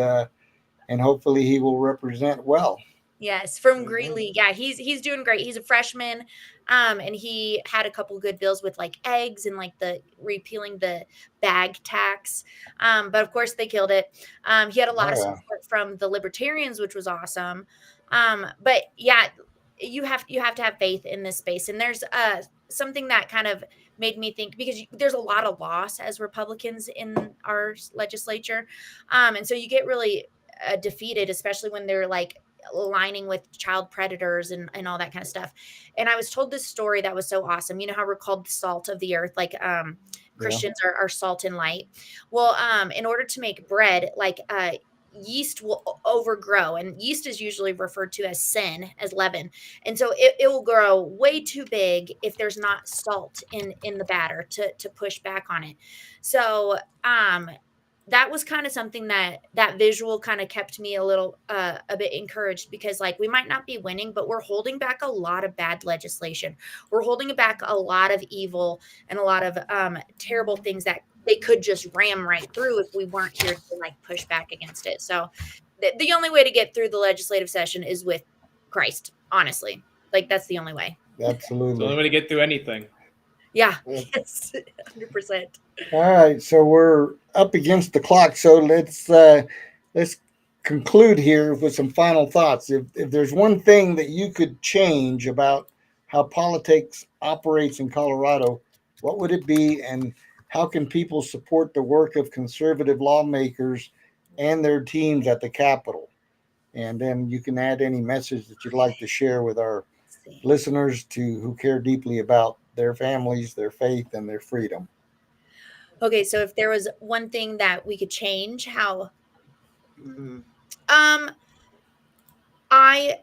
B: hopefully he will represent well.
O: Yes, from Greeley. Yeah, he's doing great. He's a freshman, and he had a couple good bills with like eggs and like the repealing the bag tax. But of course they killed it. He had a lot of support from the libertarians, which was awesome. But yeah, you have to have faith in this space. And there's something that kind of made me think, because there's a lot of loss as Republicans in our legislature, and so you get really defeated, especially when they're like aligning with child predators and all that kind of stuff. And I was told this story that was so awesome. You know how we're called the salt of the earth, like Christians are salt and light. Well, in order to make bread, like yeast will overgrow, and yeast is usually referred to as sin, as leaven, and so it will grow way too big if there's not salt in the batter to push back on it. So that was kind of something that visual kind of kept me a little a bit encouraged, because like we might not be winning, but we're holding back a lot of bad legislation. We're holding back a lot of evil and a lot of terrible things that they could just ram right through if we weren't here to like push back against it. So the only way to get through the legislative session is with Christ, honestly. Like that's the only way.
B: Absolutely.
A: It's the only way to get through anything.
O: Yeah, yes, 100%.
B: All right, so we're up against the clock, so let's conclude here with some final thoughts. If there's one thing that you could change about how politics operates in Colorado, what would it be, and how can people support the work of conservative lawmakers and their teams at the Capitol? And then you can add any message that you'd like to share with our listeners who care deeply about their families, their faith, and their freedom.
O: Okay, so if there was one thing that we could change, how I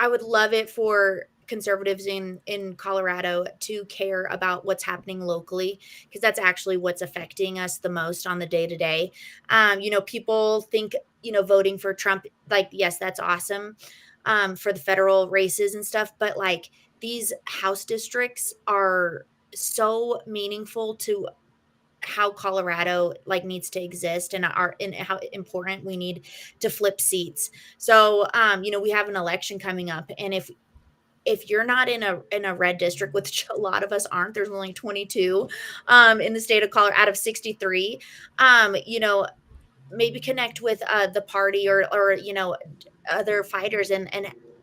O: would love it for conservatives in Colorado to care about what's happening locally, because that's actually what's affecting us the most on the day to day. People think, voting for Trump, like, yes, that's awesome for the federal races and stuff, but like these House districts are so meaningful to how Colorado like needs to exist and how important we need to flip seats. So, we have an election coming up, and if you're not in a red district, which a lot of us aren't, there's only 22 in the state of Colorado out of 63, maybe connect with the party or other fighters and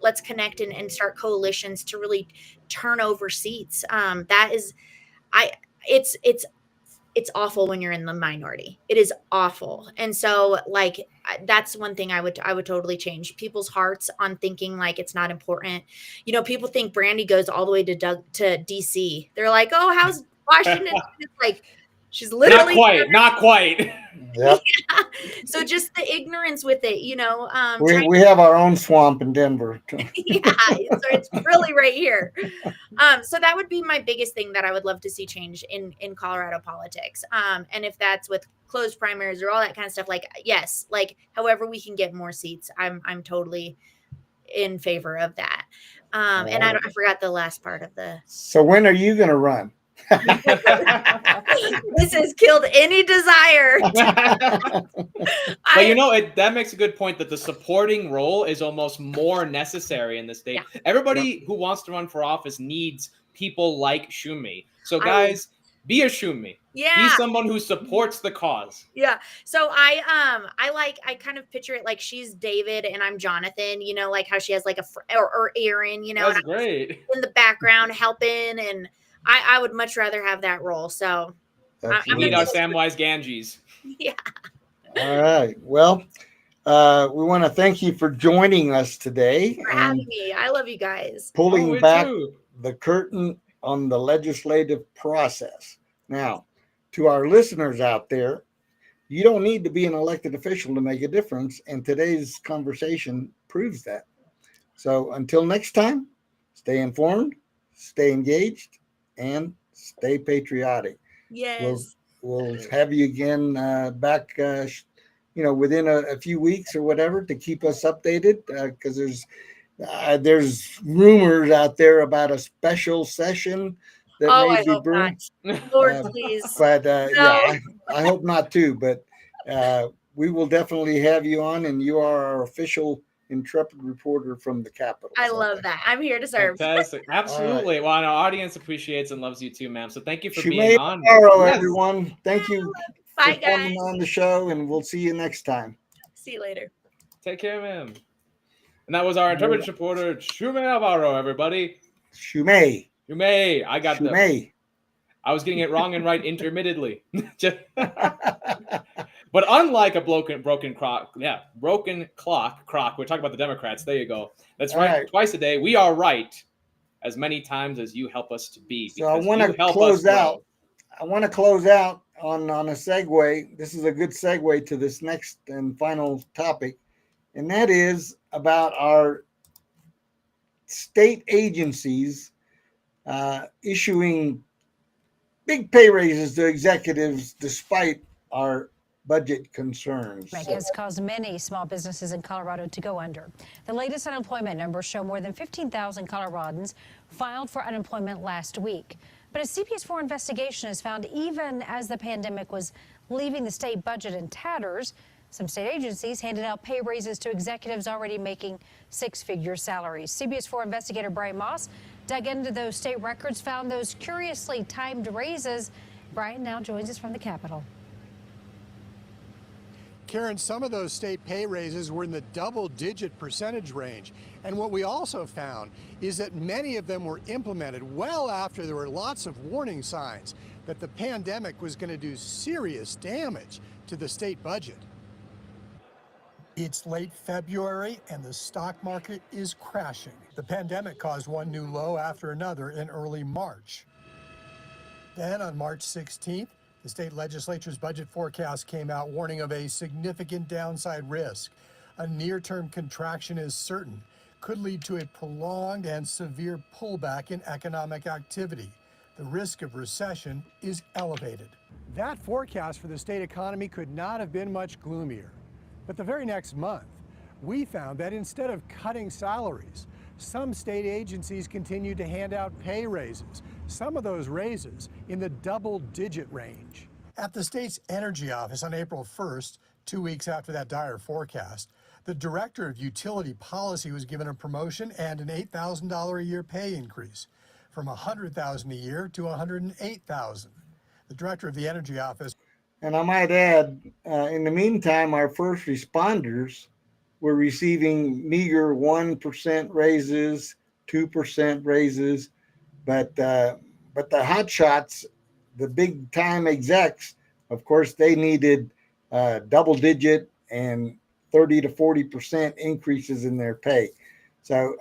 O: let's connect and start coalitions to really turn over seats. It's awful when you're in the minority. It is awful. And so like, that's one thing I would totally change people's hearts on thinking like it's not important. People think Brandy goes all the way to DC. They're like, oh, how's Washington? It's like, she's literally
A: not quite.
B: Yep.
O: Yeah. So just the ignorance with it,
B: we have our own swamp in Denver.
O: Yeah, so it's really right here. So that would be my biggest thing that I would love to see change in Colorado politics. And if that's with closed primaries or all that kind of stuff, like, yes, like however we can get more seats, I'm totally in favor of that. And I forgot the last part of the.
B: So when are you going to run?
O: This has killed any desire.
A: But that makes a good point that the supporting role is almost more necessary in the state. Yeah. Everybody who wants to run for office needs people like Shumi. So guys, be a Shumi.
O: Yeah.
A: Be someone who supports the cause.
O: Yeah. So I kind of picture it like she's David and I'm Jonathan, like how she has like or Aaron,
A: That's great.
O: In the background helping, and I would much rather have that role. So
A: we need our Samwise Ganges.
O: Yeah.
B: All right. Well, we want to thank you for joining us today.
O: For having me. I love you guys.
B: Pulling back the curtain on the legislative process. Now, to our listeners out there, you don't need to be an elected official to make a difference, and today's conversation proves that. So until next time, stay informed, stay engaged, and stay patriotic.
O: Yes.
B: We'll have you again back, within a few weeks or whatever to keep us updated, because there's rumors out there about a special session that may be brewing.
O: Lord, please.
B: But no. I hope not too. But we will definitely have you on, and you are our official intrepid reporter from the Capitol.
O: I love that. I'm here to serve.
A: Fantastic. Absolutely. Well, our audience appreciates and loves you too, ma'am. So thank you for being on.
B: Everyone. Thank you
O: for
B: coming on the show, and we'll see you next time.
O: See you later.
A: Take care, ma'am. And that was our intrepid reporter, Shume Navarro, everybody.
B: Shume.
A: I got I was getting it wrong and right intermittently. But unlike a broken clock, we're talking about the Democrats. There you go. That's right. Twice a day. We are right as many times as you help us to be.
B: So I want to close out. I want to close out on a segue. This is a good segue to this next and final topic, and that is about our state agencies issuing big pay raises to executives despite our budget concerns.
P: Has caused many small businesses in Colorado to go under. The latest unemployment numbers show more than 15,000 Coloradans filed for unemployment last week. But a CBS 4 investigation has found even as the pandemic was leaving the state budget in tatters, some state agencies handed out pay raises to executives already making six-figure salaries. CBS 4 investigator Brian Moss dug into those state records, found those curiously timed raises. Brian now joins us from the Capitol.
Q: Karen, some of those state pay raises were in the double-digit percentage range. And what we also found is that many of them were implemented well after there were lots of warning signs that the pandemic was going to do serious damage to the state budget. It's late February and the stock market is crashing. The pandemic caused one new low after another in early March. Then on March 16th, the state legislature's budget forecast came out warning of a significant downside risk. A near-term contraction is certain, could lead to a prolonged and severe pullback in economic activity. The risk of recession is elevated. That forecast for the state economy could not have been much gloomier. But the very next month, we found that instead of cutting salaries, some state agencies continued to hand out pay raises, some of those raises in the double-digit range. At the state's energy office on April 1st, 2 weeks after that dire forecast, the director of utility policy was given a promotion and an $8,000 a year pay increase, from $100,000 a year to $108,000. The director of the energy office.
B: And I might add, in the meantime, our first responders were receiving meager 1% raises, 2% raises, but the hotshots, the big time execs, of course, they needed double-digit and 30 to 40% increases in their pay. So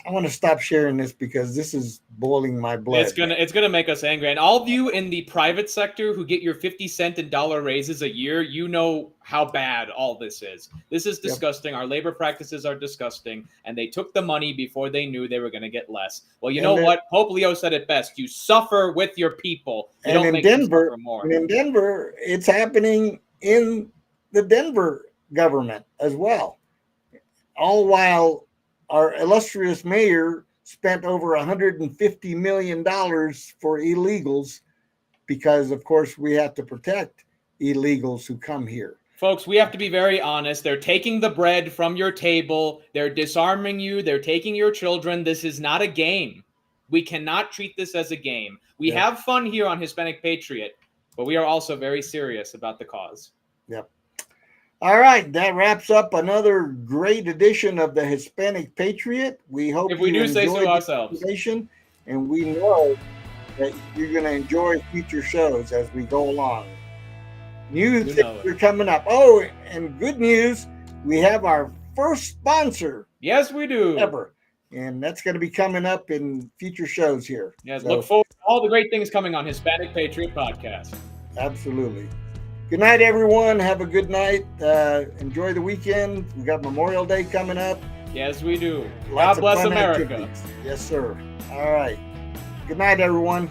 B: I want to stop sharing this because this is boiling my blood.
A: It's gonna make us angry. And all of you in the private sector who get your 50-cent and dollar raises a year, you know how bad all this is. This is disgusting. Our labor practices are disgusting, and they took the money before they knew they were going to get less. Well, you know what? Pope Leo said it best: you suffer with your people. You don't make them suffer more.
B: And in Denver, it's happening in the Denver government as well. All while our illustrious mayor spent over $150 million for illegals because, of course, we have to protect illegals who come here.
A: Folks, we have to be very honest. They're taking the bread from your table. They're disarming you. They're taking your children. This is not a game. We cannot treat this as a game. We have fun here on Hispanic Patriot, but we are also very serious about the cause.
B: Yep. All right, that wraps up another great edition of the Hispanic Patriot. We hope
A: if we do say so ourselves,
B: and we know that you're going to enjoy future shows as we go along. New things are coming up. Oh, and good news, we have our first sponsor.
A: Yes, we do.
B: Ever. And that's going to be coming up in future shows here.
A: Yes, look forward to all the great things coming on Hispanic Patriot Podcast.
B: Absolutely. Good night, everyone. Have a good night. Enjoy the weekend. We got Memorial Day coming up.
A: Yes, we do.
B: Lots
A: God bless
B: of fun
A: America.
B: Activities. Yes, sir. All right. Good night, everyone.